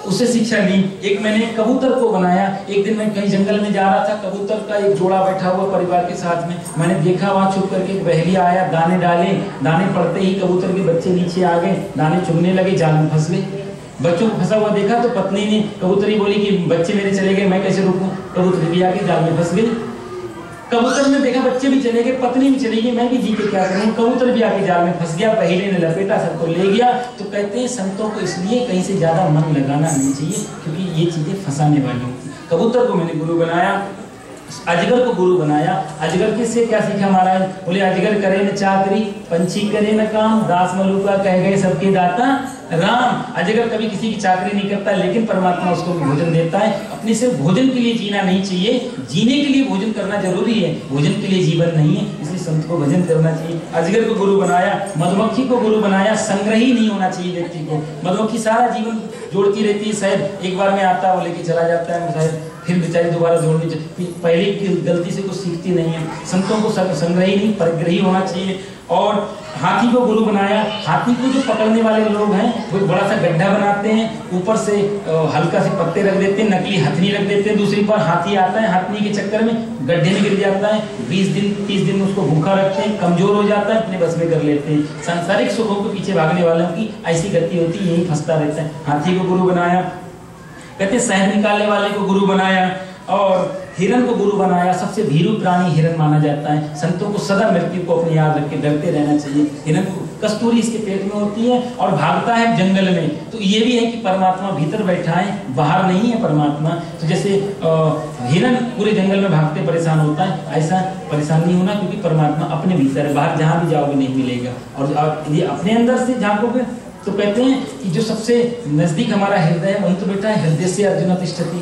उससे शिक्षा ली। एक मैंने कबूतर को बनाया। एक दिन मैं कहीं जंगल में जा रहा था, कबूतर का एक जोड़ा बैठा हुआ परिवार के साथ में, मैंने देखा वहां छुप करके एक बहेलिया आया, दाने डाले, दाने पड़ते ही कबूतर के बच्चे नीचे आ गए, दाने चुगने लगे, जाल में फंस गए। बच्चों को फंसा हुआ देखा तो पत्नी ने, कबूतरी बोली कि बच्चे मेरे चले गए, मैं कैसे रोकूं? कबूतरी भी आके जाल में फंस गई। कबूतर ने देखा बच्चे भी चले गए, पत्नी भी चली गई, मैं भी जी के क्या करूं? कबूतर भी आके जाल में फंस गया, पहले ने लपेटा, सबको ले गया। तो कहते हैं संतों को इसलिए कहीं से ज्यादा मन लगाना नहीं चाहिए, क्योंकि ये चीजें फंसाने वाली होती। कबूतर को मैंने गुरु बनाया। अजगर को गुरु बनाया। अजगर किससे क्या सीखा महाराज? बोले अजगर करे न चाकरी, पंछी करे न काम, दास मलुका कह गए सबके दाता राम। अजगर कभी किसी की चाकरी नहीं करता, लेकिन परमात्मा उसको भोजन देता है। अपने सिर्फ भोजन के लिए जीना नहीं चाहिए, जीने के लिए भोजन करना जरूरी है, भोजन के लिए जीवन नहीं है। इसलिए संत को भजन करना चाहिए। अजगर को गुरु बनाया। मधुमक्खी को गुरु बनाया। संग्रही नहीं होना चाहिए व्यक्ति को। मधुमक्खी सारा जीवन जोड़ती रहती है, शायद एक बार में आता वो लेके चला जाता है, शायद फिर बेचारी दोबारा जोड़नी चाहिए, पहले की गलती से कुछ सीखती नहीं है। संतों को संग्रही नहीं परिग्रही होना चाहिए। और हाथी को गुरु बनाया। हाथी को जो पकड़ने वाले लोग हैं वो बड़ा सा गड्ढा बनाते हैं, ऊपर से हल्का से पत्ते रख देते हैं, नकली हथनी रख देते हैं। दूसरी बार हाथी आता है, हथनी के चक्कर में गड्ढे में गिर जाता है, 20 दिन 30 दिन उसको भूखा रखते हैं, कमजोर हो जाता है, अपने बस में कर लेते हैं। सांसारिक सुखों के पीछे भागने वालों की ऐसी गति होती है, यही फंसता रहता है। हाथी को गुरु बनाया। कहते शहद निकालने वाले को गुरु बनाया। और हिरण को गुरु बनाया। सबसे भीरू प्राणी हिरण माना जाता है। संतों को सदा मृत्यु को अपने याद रख के डरते रहना चाहिए। हिरण को कस्तूरी इसके पेट में होती है और भागता है जंगल में। तो ये भी है कि परमात्मा भीतर बैठा है, बाहर नहीं है परमात्मा। तो जैसे हिरण पूरे जंगल में भागते परेशान होता है, ऐसा परेशान नहीं होना, क्योंकि परमात्मा अपने भीतर है, बाहर जहां भी जाओगे नहीं मिलेगा। और ये अपने अंदर से झांकोगे तो कहते हैं कि जो सबसे नजदीक हमारा हृदय है वही तो बैठा है। हृदय से अर्जुन तिष्ठति,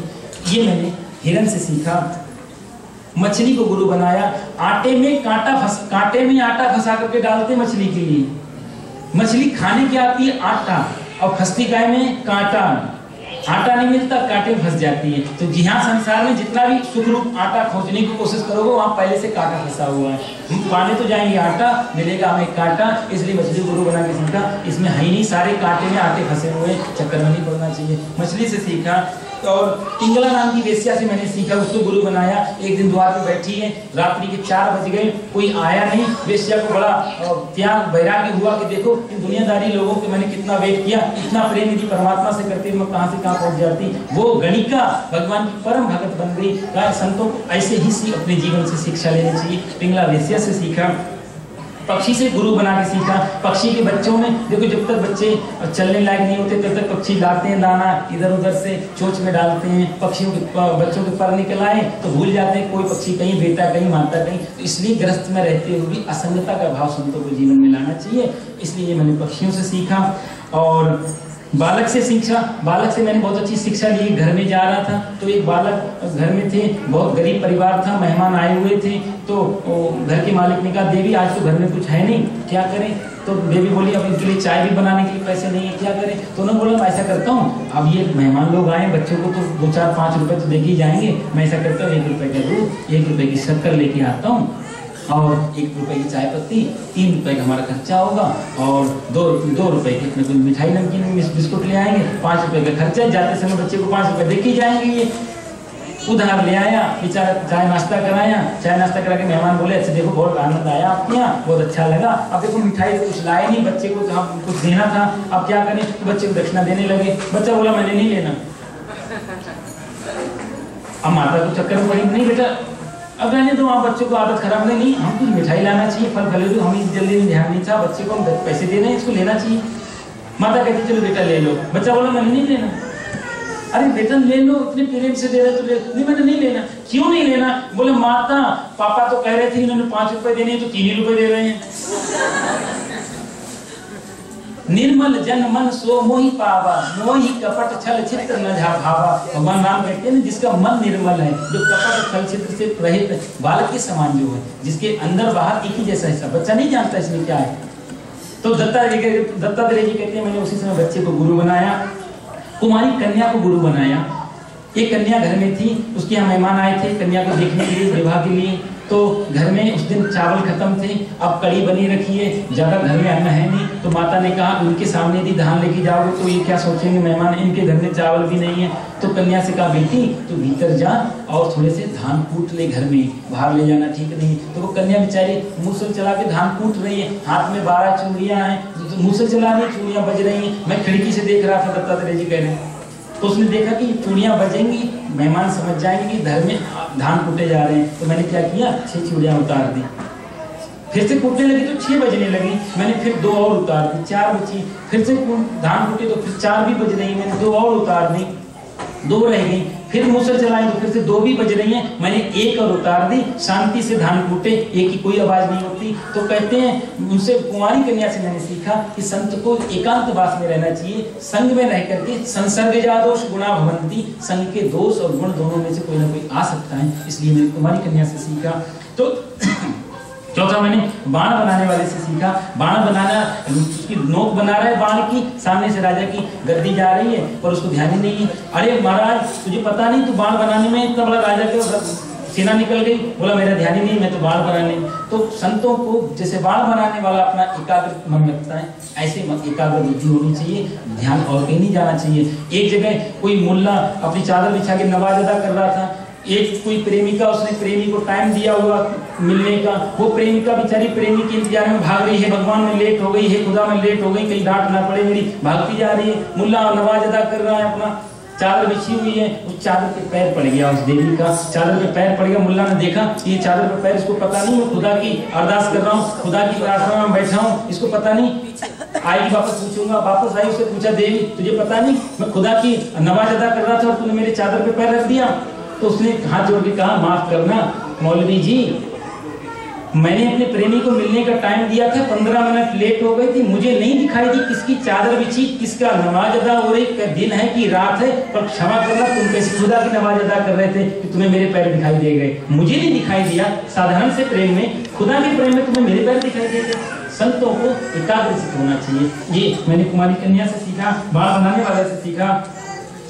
ये मैंने हिरण से सीखा। मछली को गुरु बनाया। कांटे में आटा फंसा करके डालते मछली के लिए। मछली खाने की आती है आटा, और फंसती गाय में कांटा। आटा नहीं मिलता, कांटे फंस जाती है। तो जी हाँ, संसार में जितना भी सुख रूप आटा खोजने की कोशिश करोगे वहां पहले से कांटा फंसा हुआ है। हम पाने तो जाएंगे आटा, मिलेगा हमें कांटा। इसलिए मछली गुरु बना के सीखा। इसमें है ही नहीं, सारे कांटे में आटे फंसे हुए, चक्कर में नहीं पड़ना चाहिए। मछली से सीखा। और पिंगला नाम की वेश्या से मैंने सीखा, उसको गुरु बनाया। एक दिन द्वार पे बैठी है, रात्रि के 4 बज गए, कोई आया नहीं। वेश्या को बड़ा त्याग वैराग्य हुआ कि देखो इन दुनियादारी लोगों के मैंने कितना वेट किया, इतना प्रेम यदि परमात्मा से करते मैं कहां से कहां पहुंच जाती। वो गणिका भगवान की परम भगत बन गई। संतों को ऐसे ही अपने जीवन से शिक्षा लेनी चाहिए। पिंगला वेश्या से सीखा। पक्षी से गुरु बना के सीखा। पक्षी के बच्चों में देखो, जब तक बच्चे चलने लायक नहीं होते तब तक पक्षी लाते हैं दाना इधर उधर से, चोंच में डालते हैं। पक्षियों के बच्चों के पर निकल आए तो भूल जाते हैं, कोई पक्षी कहीं बेटा कहीं माता कहीं। तो इसलिए ग्रस्त में रहते हुए भी असंगता का भाव संतों को जीवन में लाना चाहिए। इसलिए मैंने पक्षियों से सीखा। और बालक से शिक्षा, बालक से मैंने बहुत अच्छी शिक्षा ली। घर में जा रहा था तो एक बालक घर में थे, बहुत गरीब परिवार था, मेहमान आए हुए थे। तो घर के मालिक ने कहा, देवी आज तो घर में कुछ है नहीं, क्या करें। तो देवी बोली, अब इनके लिए चाय भी बनाने के लिए पैसे नहीं है, क्या करें। तो उन्होंने बोला, मैं ऐसा करता हूँ, अब ये मेहमान लोग आए, बच्चों को तो 2, 4, 5 रुपए तो देके जाएंगे। मैं ऐसा करता हूँ, 1 रुपए का दूध, 1 रुपए की शक्कर लेके आता हूँ, और 1 रुपए की चाय पत्ती, 3 रुपए का हमारा खर्चा होगा, और 2 रुपए की अपने कोई मिठाई नमकीन बिस्कुट ले आएंगे, 5 रुपए का खर्चा। जाते समय बच्चे को 5 रुपए देके जाएंगे। ये उधार ले आया, बेचारा चाय नाश्ता कराया। चाय नाश्ता करा के मेहमान बोले, अच्छा देखो बहुत आनंद आया आपके यहाँ, बहुत अच्छा लगा। अब देखो मिठाई तो कुछ लाए नहीं, बच्चे को हम कुछ देना था, अब क्या करें। तो बच्चे को दक्षिणा देने लगे। बच्चा बोला, मैंने नहीं लेना। अब माता को चक्कर में पड़ी, नहीं बेटा अब रहने दो, आप बच्चे को आदत खराब नहीं, हम कुछ मिठाई लाना चाहिए, फल फल, हमें जल्दी ध्यान नहीं था, बच्चे को हम पैसे दे रहे हैं, इसको लेना चाहिए। माता कहती चलो बेटा ले लो। बच्चा बोला, मैंने नहीं लेना। अरे बेटा ले लो, इतने प्रेम से दे रहे तो ले। नहीं मैंने नहीं लेना। क्यों नहीं लेना? बोले, माता पापा तो कह रहे थे इन्होंने 5 रुपए देने, तो 3 रुपए दे रहे हैं। निर्मल जन मन सो मोहि पावा, मोहि कपट छल चित्र न भावा। भगवान राम कहते हैं, जिसका मन निर्मल है, जो कपट छल चित्र से रहित, बालक के समान जो है, जिसके अंदर बाहर एक ही जैसा हिस्सा, बच्चा नहीं जानता इसमें क्या है। तो दत्तात्रेय जी कहते हैं, मैंने उसी समय बच्चे को गुरु बनाया। कुमारी कन्या को गुरु बनाया। एक कन्या घर में थी, उसके यहाँ मेहमान आए थे कन्या को देखने के लिए, विवाह के लिए। तो घर में उस दिन चावल खत्म थे, अब कड़ी बनी रखी है, ज्यादा घर में अन्न है नहीं। तो माता ने कहा, उनके सामने यदि धान लेके जाओगे तो ये क्या सोचेंगे मेहमान, इनके घर में चावल भी नहीं है। तो कन्या से कहा, बेटी तो भीतर जा और थोड़े से धान कूट ले, घर में बाहर ले जाना ठीक नहीं। तो वो कन्या बेचारी मूसल चला के धान कूट रही है, हाथ में 12 चूड़ियां हैं, तो मूसल चला रही, चूड़ियां बज रही हैं। मैं खिड़की से देख रहा था, दत्तात्रेय जी कह रहे हैं। तो उसने देखा कि चूड़ियां बजेंगी, मेहमान समझ जाएंगे कि घर में धान कूटे जा रहे हैं। तो मैंने क्या किया, 6 चूड़ियां उतार दी। फिर से कूटने लगी तो 6 बजने लगी, मैंने फिर 2 और उतार दी, 4 बची। फिर से धान कूटे तो फिर 4 भी बज रही, मैंने 2 और उतार दी, 2 रह गई। फिर मूसल चलाई तो फिर से 2 भी बज रही हैं, मैंने 1 और उतार दी। शांति से धान कूटे, एक की कोई आवाज नहीं होती। तो कहते हैं, उनसे कुंवारी कन्या से मैंने सीखा कि संत को एकांतवास में रहना चाहिए, संग में रह करके। संसर्गजा दोष गुणा भवंती, संग के दोष और गुण दोनों में से कोई ना कोई आ सकता है। इसलिए मैंने कुंवारी कन्या से सीखा। तो चौथा मैंने बाण बनाने वाले से सीखा। बाण बनाना, उसकी नोक बना रहा है बाण की, सामने से राजा की गद्दी जा रही है पर उसको ध्यान ही नहीं है। अरे महाराज तुझे पता नहीं, तू बाण बनाने में इतना बड़ा राजा के सेना निकल गई। बोला मेरा ध्यान ही नहीं, मैं तो बाण बनाने। तो संतों को जैसे बाण बनाने वाला अपना एकाग्र मन रखता है, ऐसे एकाग्र बुद्धि होनी चाहिए, ध्यान और कहीं नहीं जाना चाहिए। एक जगह कोई मुल्ला अपनी चादर बिछा के नवाज अदा कर रहा था। एक कोई प्रेमिका, उसने प्रेमी को टाइम दिया हुआ मिलने का, वो प्रेमिका बेचारी प्रेमी के इंतजार में भाग रही है, भगवान में लेट हो गई है, खुदा में लेट हो गई, कहीं डांट ना पड़े मेरी, भागती जा रही है। मुल्ला नवाज अदा कर रहा है अपना, चादर बिछी हुई है, उस चादर पे पैर पड़ गया, उस देवी का चादर पे पैर पड़ गया। मुल्ला ने देखा ये चादर पे पैर, इसको पता नहीं मैं खुदा की अरदास कर रहा हूँ, खुदा की प्रार्थना में बैठा हूँ, इसको पता नहीं। आएगी वापस पूछूंगा, वापस आई, उससे पूछा देवी तुझे पता नहीं मैं खुदा की नमाज अदा कर रहा था और तूने मेरे चादर पे पैर रख दिया? तो उसने हाथ जोड़ के कहा माफ करना मौलवी जी, मैंने अपने प्रेमी को मिलने का टाइम दिया था, 15 मिनट लेट हो गई थी, मुझे नहीं दिखाई दी किसकी चादर बिछी, किसका नमाज अदा हो रही, दिन है कि रात है, पर क्षमा करना तुम कैसे खुदा की नमाज अदा कर रहे थे कि तुम्हें मेरे पैर दिखाई दे गए? मुझे नहीं दिखाई दिया, साधारण से प्रेम में, खुदा के प्रेम में तुम्हें मेरे पैर दिखाई दे गए। संतों को एकाग्रचित होना चाहिए। ये मैंने कुमारी कन्या से सीखा, बाण बनाने वाले से सीखा,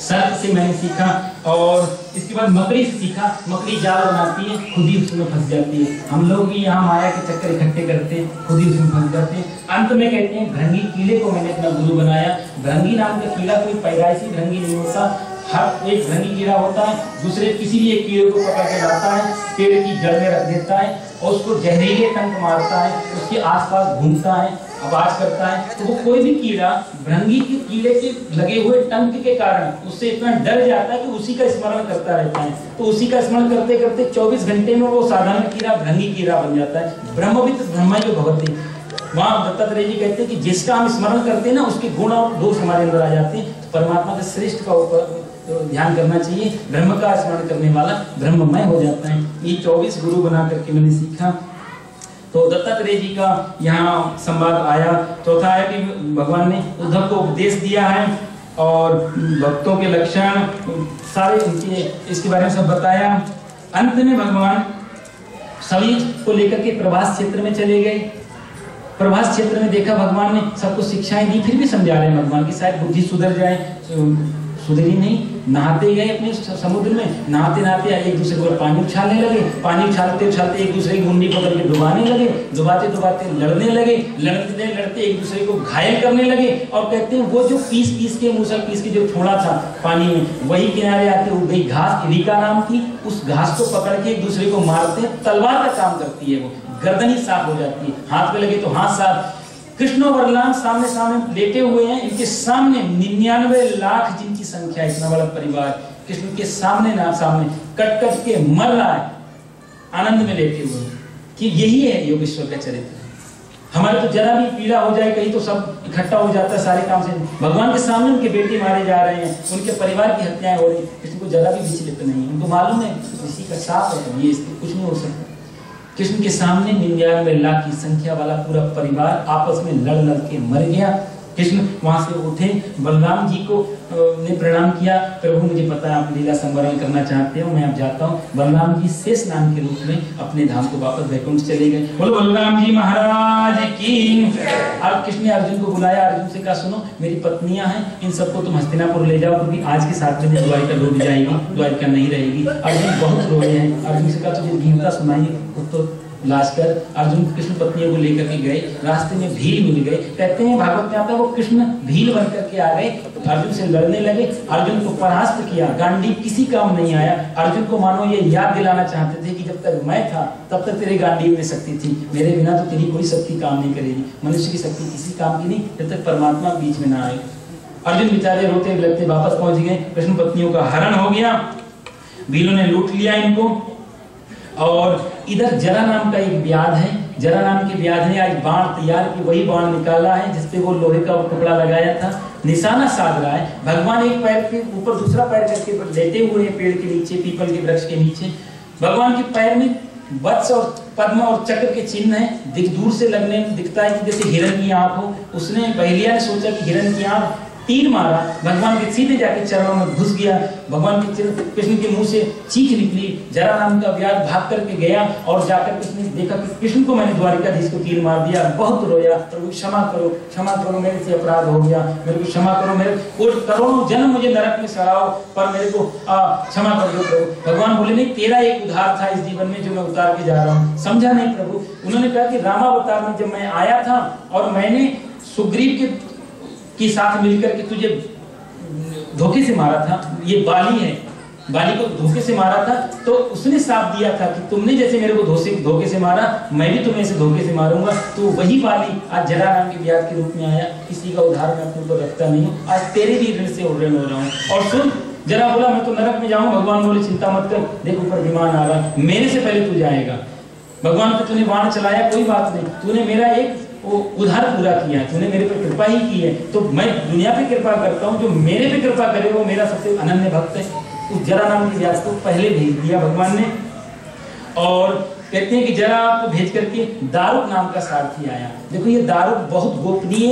सर्प से मैंने सीखा, और इसके बाद मकड़ी से सीखा। मकड़ी जाल बनाती है, खुद ही उसमें फंस जाती है। हम लोग भी यहाँ माया के चक्कर इकट्ठे करते हैं, खुद ही उसमें फंस जाते हैं। अंत में कहते हैं भृंगी कीड़े को मैंने अपना गुरु बनाया। भृंगी नाम का कीड़ा कोई पैदाइशी भृंगी नहीं होता, हर एक भृंगी कीड़ा होता है, दूसरे किसी भी एक कीड़े को पकड़ के लाता है, पेड़ की जड़ में रख देता है और उसको जहरीले टंक मारता है, उसके आसपास घूमता है, आवाज करता है। तो वो कोई भी कीड़ा भृंगी के कीड़े के लगे हुए टंक के कारण उससे इतना डर जाता है कि उसी का स्मरण करता रहता है। तो उसी का स्मरण करते करते 24 घंटे में वो साधारण कीड़ा भृंगी कीड़ा बन जाता है। ब्रह्मविद ब्रह्मयो भवति, वहाँ दत्तात्रेय जी कहते हैं कि जिसका हम स्मरण करते हैं ना उसके गुण और दोष हमारे अंदर आ जाते हैं। तो परमात्मा के श्रेष्ठ का ऊपर ध्यान करना चाहिए, ब्रह्म का स्मरण करने वाला ब्रह्ममय हो जाता है। ये 24 गुरु बना करके मैंने सीखा। तो दत्तात्रेय जी का यहाँ संवाद आया। चौथा है कि भगवान ने उद्धव को उपदेश दिया है और भक्तों के लक्षण सारे उनके इसके बारे में सब बताया। अंत में भगवान सभी को लेकर के प्रभास क्षेत्र में चले गए। प्रभास क्षेत्र में देखा भगवान ने सबको शिक्षाएं दी, फिर भी समझा रहे हैं भगवान की शायद बुद्धि सुधर जाए। सुधरी नहीं, नहाते गए अपने समुद्र में, नहाते नहाते एक दूसरे को पानी उछालने लगे, पानी उछालते उछालते एक दूसरे की मुंडी पकड़ के डुबाने लगे, डुबाते डुबाते लड़ने लगे, लड़ते लड़ते एक दूसरे को घायल करने लगे। और कहते हैं वो जो पीस के मूसल पीस के जो छोड़ा था पानी में, वही किनारे आके वो गई घास रिका नाम की, उस घास को पकड़ के एक दूसरे को मारते, तलवार का काम करती है वो, गर्दन ही साफ हो जाती है, हाथ पे लगे तो हाथ साफ। कृष्ण और बलराम सामने सामने लेटे हुए हैं, इनके सामने 99 लाख जिनकी संख्या, इतना बड़ा परिवार कृष्ण के सामने ना सामने कट कट के मर रहा है, आनंद में लेटे हुए कि यही है योगेश्वर का चरित्र। हमारे तो जरा भी पीड़ा हो जाए कहीं तो सब इकट्ठा हो जाता है सारे काम से। भगवान के सामने उनके बेटे मारे जा रहे हैं, उनके परिवार की हत्याएं हो रही, कृष्ण को जरा भी विचलित नहीं, उनको मालूम है किसी का साथ है, ये कुछ नहीं हो सकता। कृष्ण के सामने 99 लाख की संख्या वाला पूरा परिवार आपस में लड़ लड़ के मर गया। कृष्ण वहां से उठे, बलराम जी को ने प्रणाम किया, प्रभु मुझे पता है आप लीला संवरण करना चाहते हो, मैं अब जाता हूँ। बलराम जी शेष नाम के रूप में अपने धाम को वापस वैकुंठ चले गए। बोलो बलराम जी महाराज की। अब कृष्ण ने अर्जुन को बुलाया, अर्जुन से कहा सुनो मेरी पत्नियां हैं, इन सबको तुम हस्तिनापुर ले जाओ क्योंकि आज के 7 बजे द्वारिका डूब जाएगी, द्वारिका नहीं रहेगी। अर्जुन बहुत रोए हैं। अर्जुन से कहा तुझे गीता सुनाइए, तो लाशकर अर्जुन कृष्ण पत्नियों को लेकर के गए, रास्ते में भील मिल गए। कहते हैं भागवत में आता है वो कृष्ण भील बन करके आ गए, अर्जुन से लड़ने लगे, अर्जुन को परास्त किया, गांडीव किसी काम नहीं आया। अर्जुन को मानो ये याद दिलाना चाहते थे कि जब तक मैं था तब तक तेरे गांडीव में शक्ति थी, मेरे बिना तो तेरी कोई शक्ति काम नहीं करेगी। मनुष्य की शक्ति किसी काम की नहीं जब तक परमात्मा बीच में ना आए। अर्जुन बेचारे रोते बिलखते वापस पहुंच गए। कृष्ण पत्नियों का हरण हो गया, भीलों ने लूट लिया इनको। और इधर जरा नाम का एक व्याध है, जरा नाम के व्याध ने आज बाण तैयार की, वही बाण निकाला है जिसपे वो लोहे का टुकड़ा लगाया था, निशाना साध रहा है। भगवान एक पैर के ऊपर दूसरा पैर करके लेटे हुए हैं पेड़ के नीचे, पीपल के वृक्ष के नीचे। भगवान के पैर में वत्स और पद्म और चक्र के चिन्ह है, दूर से लगने दिखता है कि जैसे हिरण की आंख हो। उसने बहेलिया ने सोचा कि हिरण की आंख, तीर मारा, भगवान के सीधे जाके चरणों में घुस गया। भगवान के कृष्ण के मुंह से चीख निकली। जरा नाम का व्याध भाग करके गया और जाकर कृष्ण ने देखा कि कृष्ण को मैंने द्वारिकाधीश को तीर मार दिया। बहुत रोया, प्रभु क्षमा करो मेरे से अपराध हो गया, मेरे को क्षमा करो, मेरे करोड़ों जन्म मुझे नरक में सड़ाओ पर मेरे को क्षमा कर दो प्रभु। भगवान बोले नहीं, तेरा एक उद्धार था इस जीवन में जो मैं उतार के जा रहा हूँ। समझा नहीं प्रभु। उन्होंने कहा कि रामावतार में जब मैं आया था और मैंने सुग्रीव के साथ मिलकर के तुझे धोखे से मारा था, ये बाली है, बाली को धोखे से मारा था, तो उसने साफ दिया था कि तुमने जैसे मेरे को धोखे से मारा, मैं भी तुम्हें ऐसे धोखे से मारूंगा। तो वही बाली आज जरा नाम के व्याध के रूप में आया। किसी का उदाहरण मैं अपने ऊपर रखता नहीं हूँ, आज तेरे भी ऋण से ऋण हो रहा हूँ। और सुन, जरा बोला मैं तो नरक में जाऊं, भगवान बोले चिंता मत कर, देख ऊपर विमान आ रहा, मेरे से पहले तू जाएगा। भगवान पे तूने बाण चलाया, कोई बात नहीं, तूने मेरा एक उधार पूरा किया, तूने मेरे पे कृपा ही की है, तो मैं दुनिया पे कृपा करता हूँ, जो मेरे पे कृपा करे वो मेरा सबसे अनन्य भक्त है। उस जरा नाम की व्यास को पहले भेज दिया भगवान ने, और कहते हैं कि जरा आपको भेज करके दारुक नाम का सारथी आया। देखो ये दारुक बहुत गोपनीय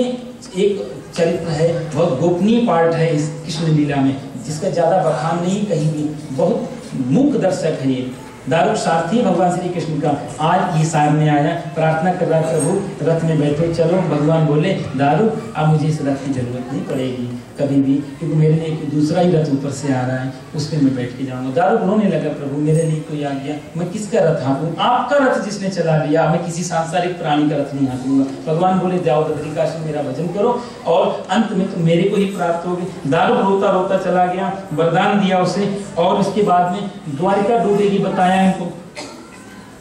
एक चरित्र है, बहुत गोपनीय पार्ट है इस कृष्ण लीला में, जिसका ज्यादा बखान नहीं कहीं भी, बहुत मुख्य दर्शक है ये दारुक सारथी भगवान श्री कृष्ण का। आज ये सामने आया, प्रार्थना कर रहा है प्रभु रथ में बैठे चलो। भगवान बोले दारुक अब मुझे इस रथ की जरूरत नहीं पड़ेगी कभी भी, क्योंकि मेरे लिए एक दूसरा ही रथ ऊपर से आ रहा है, उसमें मैं बैठ के जाऊंगा। दारुक रोने लगा, प्रभु मेरे लिए कोई आ गया, मैं किसका रथ हाँकूं? आपका रथ जिसने चला लिया, मैं किसी सांसारिक प्राणी का रथ नहीं हाँकूंगा। भगवान बोले जाओ बद्रिकाश्रम में मेरा भजन करो और अंत में तो मेरे को ही प्राप्त होगी। दारुक रोता रोता चला गया, वरदान दिया उसे, और उसके बाद में द्वारिका डूबेगी बताया इनको।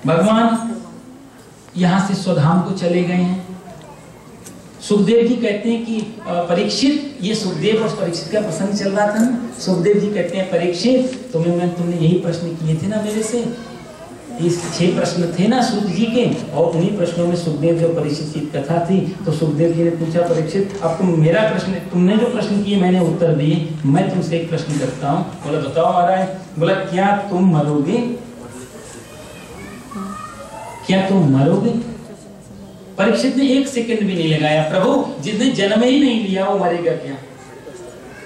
भगवान यहाँ से स्वधाम को चले गए हैं। सुखदेव जी कहते हैं कि परीक्षित, ये सुखदेव और परीक्षित का प्रसंग चल रहा था ना, सुखदेव जी कहते हैं परीक्षित तुमने यही प्रश्न किए थे ना मेरे से, इस 6 प्रश्न थे ना सूत जी के, और उन्हीं प्रश्नों में सुखदेव जो परीक्षित की कथा थी, तो सुखदेव जी ने पूछा परीक्षित अब तुम मेरा प्रश्न, तुमने जो प्रश्न किए मैंने उत्तर दिए, मैं तुमसे एक प्रश्न करता हूँ। बोला बताओ महाराज। बोला क्या तुम मरोगे? क्या तुम मरोगे? परीक्षित ने 1 सेकंड भी नहीं लगाया, प्रभु जिसने जन्म ही नहीं लिया वो मरेगा क्या?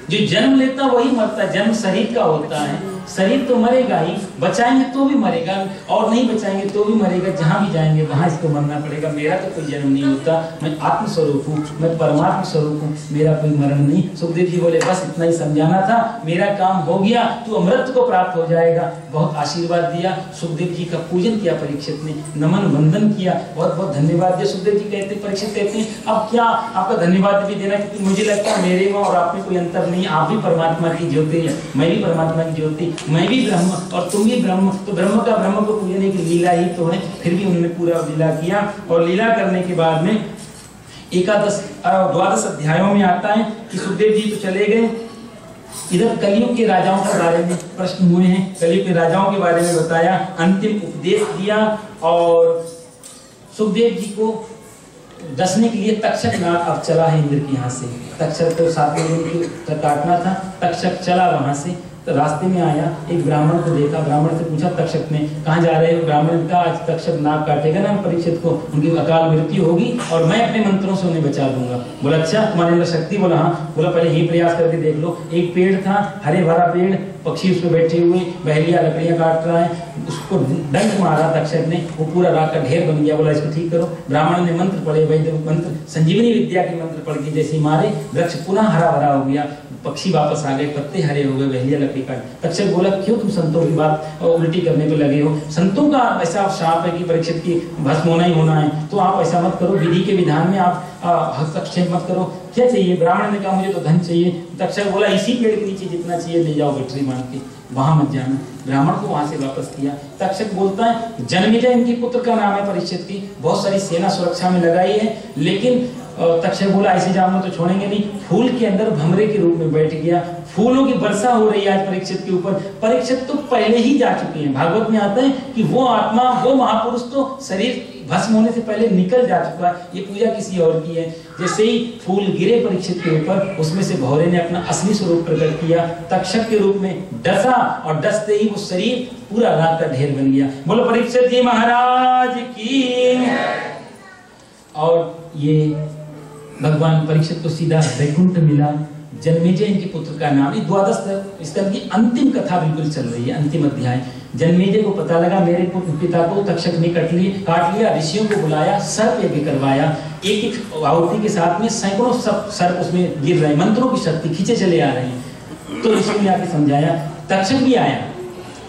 जो जन्म लेता वही मरता, जन्म शरीर का होता है, शरीर तो मरेगा ही, बचाएंगे तो भी मरेगा और नहीं बचाएंगे तो भी मरेगा, जहां भी जाएंगे वहां इसको मरना पड़ेगा। मेरा तो कोई जन्म नहीं होता, मैं आत्म स्वरूप हूँ, मैं परमात्मा स्वरूप हूँ, मेरा कोई मरण नहीं। सुखदेव जी बोले बस इतना ही समझाना था, मेरा काम हो गया, तू अमृत को प्राप्त हो जाएगा। बहुत आशीर्वाद दिया, सुखदेव जी का पूजन किया परीक्षित ने, नमन वंदन किया, बहुत बहुत धन्यवाद दिया। सुखदेव जी कहते परीक्षित कहते हैं अब क्या आपका धन्यवाद भी देना, क्योंकि मुझे लगता है मेरे में और आप में कोई अंतर नहीं, आप भी परमात्मा की ज्योति है, मैं भी परमात्मा की ज्योति, मैं भी ब्रह्म और तुम भी ब्रह्म, तो ब्रह्म का ब्रह्म को पूजने की लीला ही तो है। फिर भी उन्होंने पूरा लीला किया, और लीला करने के बाद में 12 अध्यायों में आता है कि सुखदेव जी तो चले गए। इधर कलयुग के राजाओं के बारे में प्रश्न हुए हैं, कलयुग के राजाओं के बारे में बताया, अंतिम उपदेश दिया, और सुखदेव जी को डसने के लिए तक्षक नाग अब चला है इंद्र के यहाँ से। तक्षक को 7वें दिन की काटना था, तक्षक चला वहां से, तो रास्ते में आया, एक ब्राह्मण को देखा, ब्राह्मण से पूछा तक्षक ने कहाँ जा रहे हो? ब्राह्मण का आज तक्षक नाग काटेगा ना परीक्षित को, उनकी अकाल मृत्यु होगी और मैं अपने मंत्रों से उन्हें बचा दूंगा। बोला अच्छा तुम्हारे अंदर शक्ति? बोला हाँ। बोला पहले यही प्रयास करके देख लो। एक पेड़ था, हरे भरा पेड़, पक्षी उस पर बैठे हुए, बहलिया लकड़ियां काट रहा है, उसको डंक मारा तक्षक ने, वो पूरा राख का ढेर बन गया। बोला इसको ठीक करो। ब्राह्मण ने मंत्र पढ़े, वैद्य मंत्र, संजीवनी विद्या के मंत्र पढ़ के जैसे मारे, वृक्ष पुनः हरा भरा हो गया, पक्षी वापस आ गए, पत्ते हरे हो गए, बहलिया लकड़ी काट। तक्षक बोला क्यों तुम संतों की बात उल्टी करने पे लगे हो? संतों का ऐसा शाप है कि परीक्षित की भस्म होना ही होना है, तो आप ऐसा मत करो, विधि के विधान में आप हस्तक्षेप मत करो। क्या चाहिए? ब्राह्मण ने कहा मुझे तो धन चाहिए। तक्षक बोला इसी पेड़ के नीचे जितना चाहिए ले जाओ गठरी मान के, वहां मत जाना। ब्राह्मण को वहां से वापस किया। तक्षक बोलता है जन्मेजय इनके पुत्र का नाम है परीक्षित की, बहुत सारी सेना सुरक्षा में लगाई है, लेकिन तक्षक बोला ऐसे जाऊंगा तो छोड़ेंगे नहीं। फूल के अंदर भमरे के रूप में बैठ गया, फूलों की वर्षा हो रही है आज परीक्षित के ऊपर। परीक्षित तो पहले ही जा चुके हैं, भागवत में आता है कि वो आत्मा, वो महापुरुष तो शरीर भस्म होने से पहले निकल जा चुका है, ये पूजा किसी और की है। जैसे ही फूल गिरे परीक्षित के ऊपर, उसमें से भौरे ने अपना असली स्वरूप प्रकट किया, तक्षक के रूप में डसा, और डसते ही वो शरीर पूरा राख का ढेर बन गया। बोलो परीक्षित जी महाराज की। और ये भगवान परीक्षित को सीधा वैकुंठ मिला। जन्मेजय इनके पुत्र का नाम, 12 स्कंद की अंतिम कथा बिल्कुल चल रही है, अंतिम अध्याय। जन्मेजय को पता लगा मेरे पिता को तक्षक ने काट लिया, ऋषियों को बुलाया, सर्प यज्ञ करवाया, एक आहुति के साथ में सैकड़ों सर्प उसमें गिर रहे, मंत्रों की शक्ति खींचे चले आ रहे हैं। तो ऋषियों ने आके समझाया, तक्षक भी आया।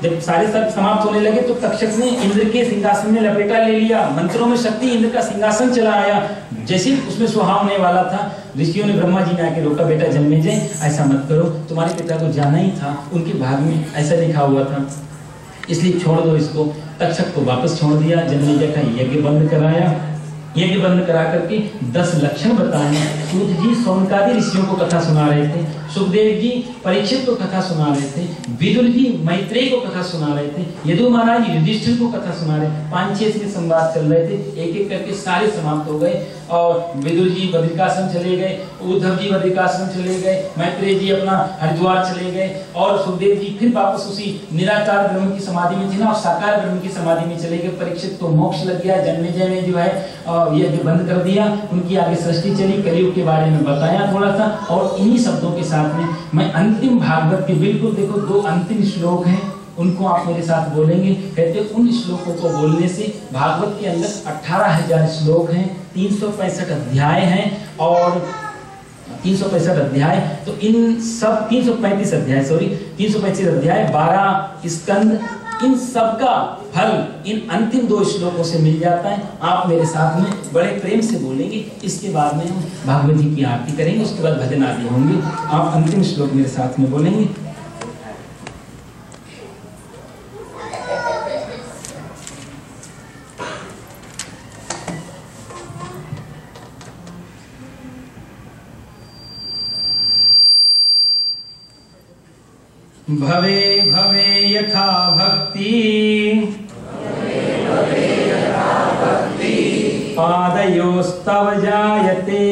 जब सारे सर्प समाप्त होने लगे तो तक्षक ने इंद्र के सिंहासन में लपेटा ले लिया, मंत्रों में शक्ति, इंद्र का सिंहासन चला आया। जैसे उसमें सुहाव होने वाला था, ऋषियों ने ब्रह्मा जी ने आके रोका, बेटा जन्मेजय ऐसा मत करो, तुम्हारे पिता को जाना ही था, उनके भाग में ऐसा लिखा हुआ था, इसलिए छोड़ दो इसको। तक्षक को वापस छोड़ दिया, जन्मेजय का यज्ञ बंद कराया। यज्ञ बंद करा करके 10 लक्षण बताए। सूत जी सौनकादि ऋषियों को कथा सुना रहे थे, सुखदेव जी परीक्षित को कथा सुना रहे थे, विदुर जी मैत्रेय को कथा सुना रहे थे, यदु महाराज युधिष्ठिर को कथा सुना रहे, 5-6 इसमें संवाद चल रहे थे। एक एक करके सारे समाप्त हो गए और विदुर जी बद्रिकाश्रम चले गए, उद्धव जी बद्रिकाश्रम चले गए, मैत्रेय जी अपना हरिद्वार चले गए और सुखदेव जी फिर वापस उसी निराकार ब्रह्म की समाधि में थे ना, और साकार ब्रह्म की समाधि में चले गए। परीक्षित को मोक्ष लग गया, जन्मेजय में जो है ये बंद कर दिया, उनकी आगे सृष्टि चली, कलयुग के बारे में बताया थोड़ा सा। और इन्हीं शब्दों के साथ में मैं अंतिम भागवत के बिल्कुल देखो 2 अंतिम श्लोक हैं, उनको आप मेरे साथ बोलेंगे। कहते उन श्लोकों को बोलने से भागवत के अंदर 18,000 श्लोक हैं, 365 अध्याय हैं और 365 अध्याय, तो इन सब 335 अध्याय 335 अध्याय, 12 स्कंद, इन सब का फल इन अंतिम 2 श्लोकों से मिल जाता है। आप मेरे साथ में बड़े प्रेम से बोलेंगे, इसके बाद में हम भागवत जी की आरती करेंगे, उसके बाद भजन आदि होंगे। आप अंतिम श्लोक मेरे साथ में बोलेंगे। भवे भवे यथा भक्ति पादयोस्तव जायते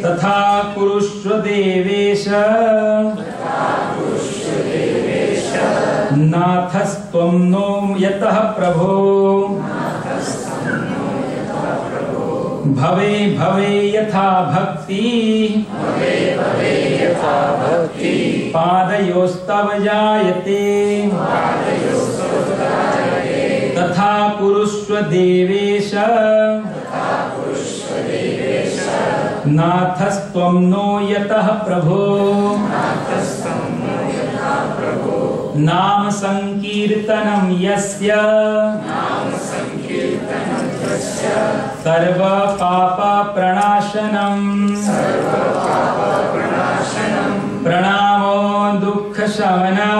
तथा कुरुष्व देवेश नाथस्त्वं नो यतः प्रभो। भवे भवे यथा भक्ति पादयोस्तव जायते तथा कुरुष्व देवेश नाथस्त्वं नो यतः प्रभो। नाम संकीर्तनं यस्य सर्व पाप प्रणाशनम् प्रणामो दुःख शमना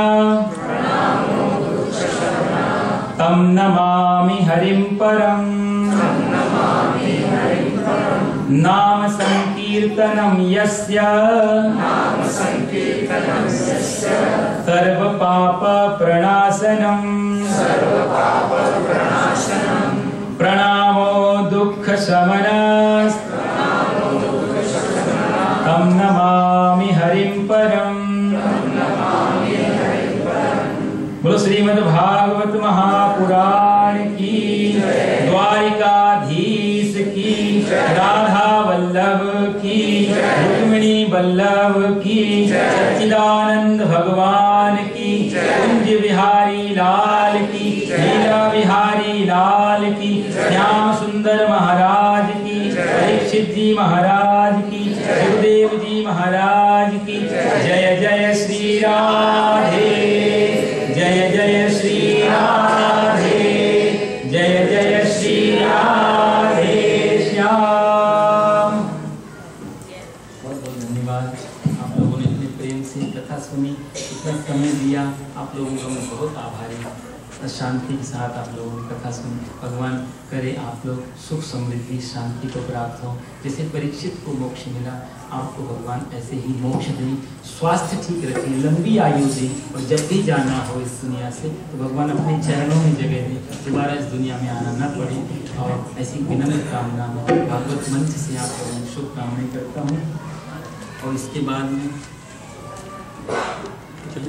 तं नमामि हरिं परम्। नाम संकीर्तनं यस्य सर्व पाप प्रणाशनम् प्रणामो दुःख शमना तं नमामि हरिं परम्। बोलो श्रीमद् भागवत महापुराण की, द्वारिकाधीश की, राधा वल्लभ की, रुक्मिणी वल्लभ की, सच्चिदानंद भगवान की, कुंज बिहारी लाल की, लीला बिहारी लाल की, श्याम सुंदर महाराज की, परीक्षित जी महाराज की, सुखदेव जी महाराज की। जय जय श्री राधे, जय जय श्री राधे, जय जय श्री राधे श्याम। बहुत बहुत धन्यवाद, आप लोगों ने इतने प्रेम से कथा सुनी, इतना समय दिया, आप लोगों का मैं बहुत आभारी हूँ। शांति के साथ आप लोगों ने कथा सुनी। भगवान करे आप लोग सुख समृद्धि शांति को प्राप्त हो। जैसे परीक्षित को मोक्ष मिला, आपको भगवान ऐसे ही मोक्ष दें, स्वास्थ्य ठीक रखें, लंबी आयु दें, और जब भी जाना हो इस दुनिया से तो भगवान अपने चरणों में जगह दें, दोबारा इस दुनिया में आना न पड़े। और ऐसी विनम्र कामना भागवत मंच से आप लोगों को शुभकामनाएं करता हूँ। और इसके बाद में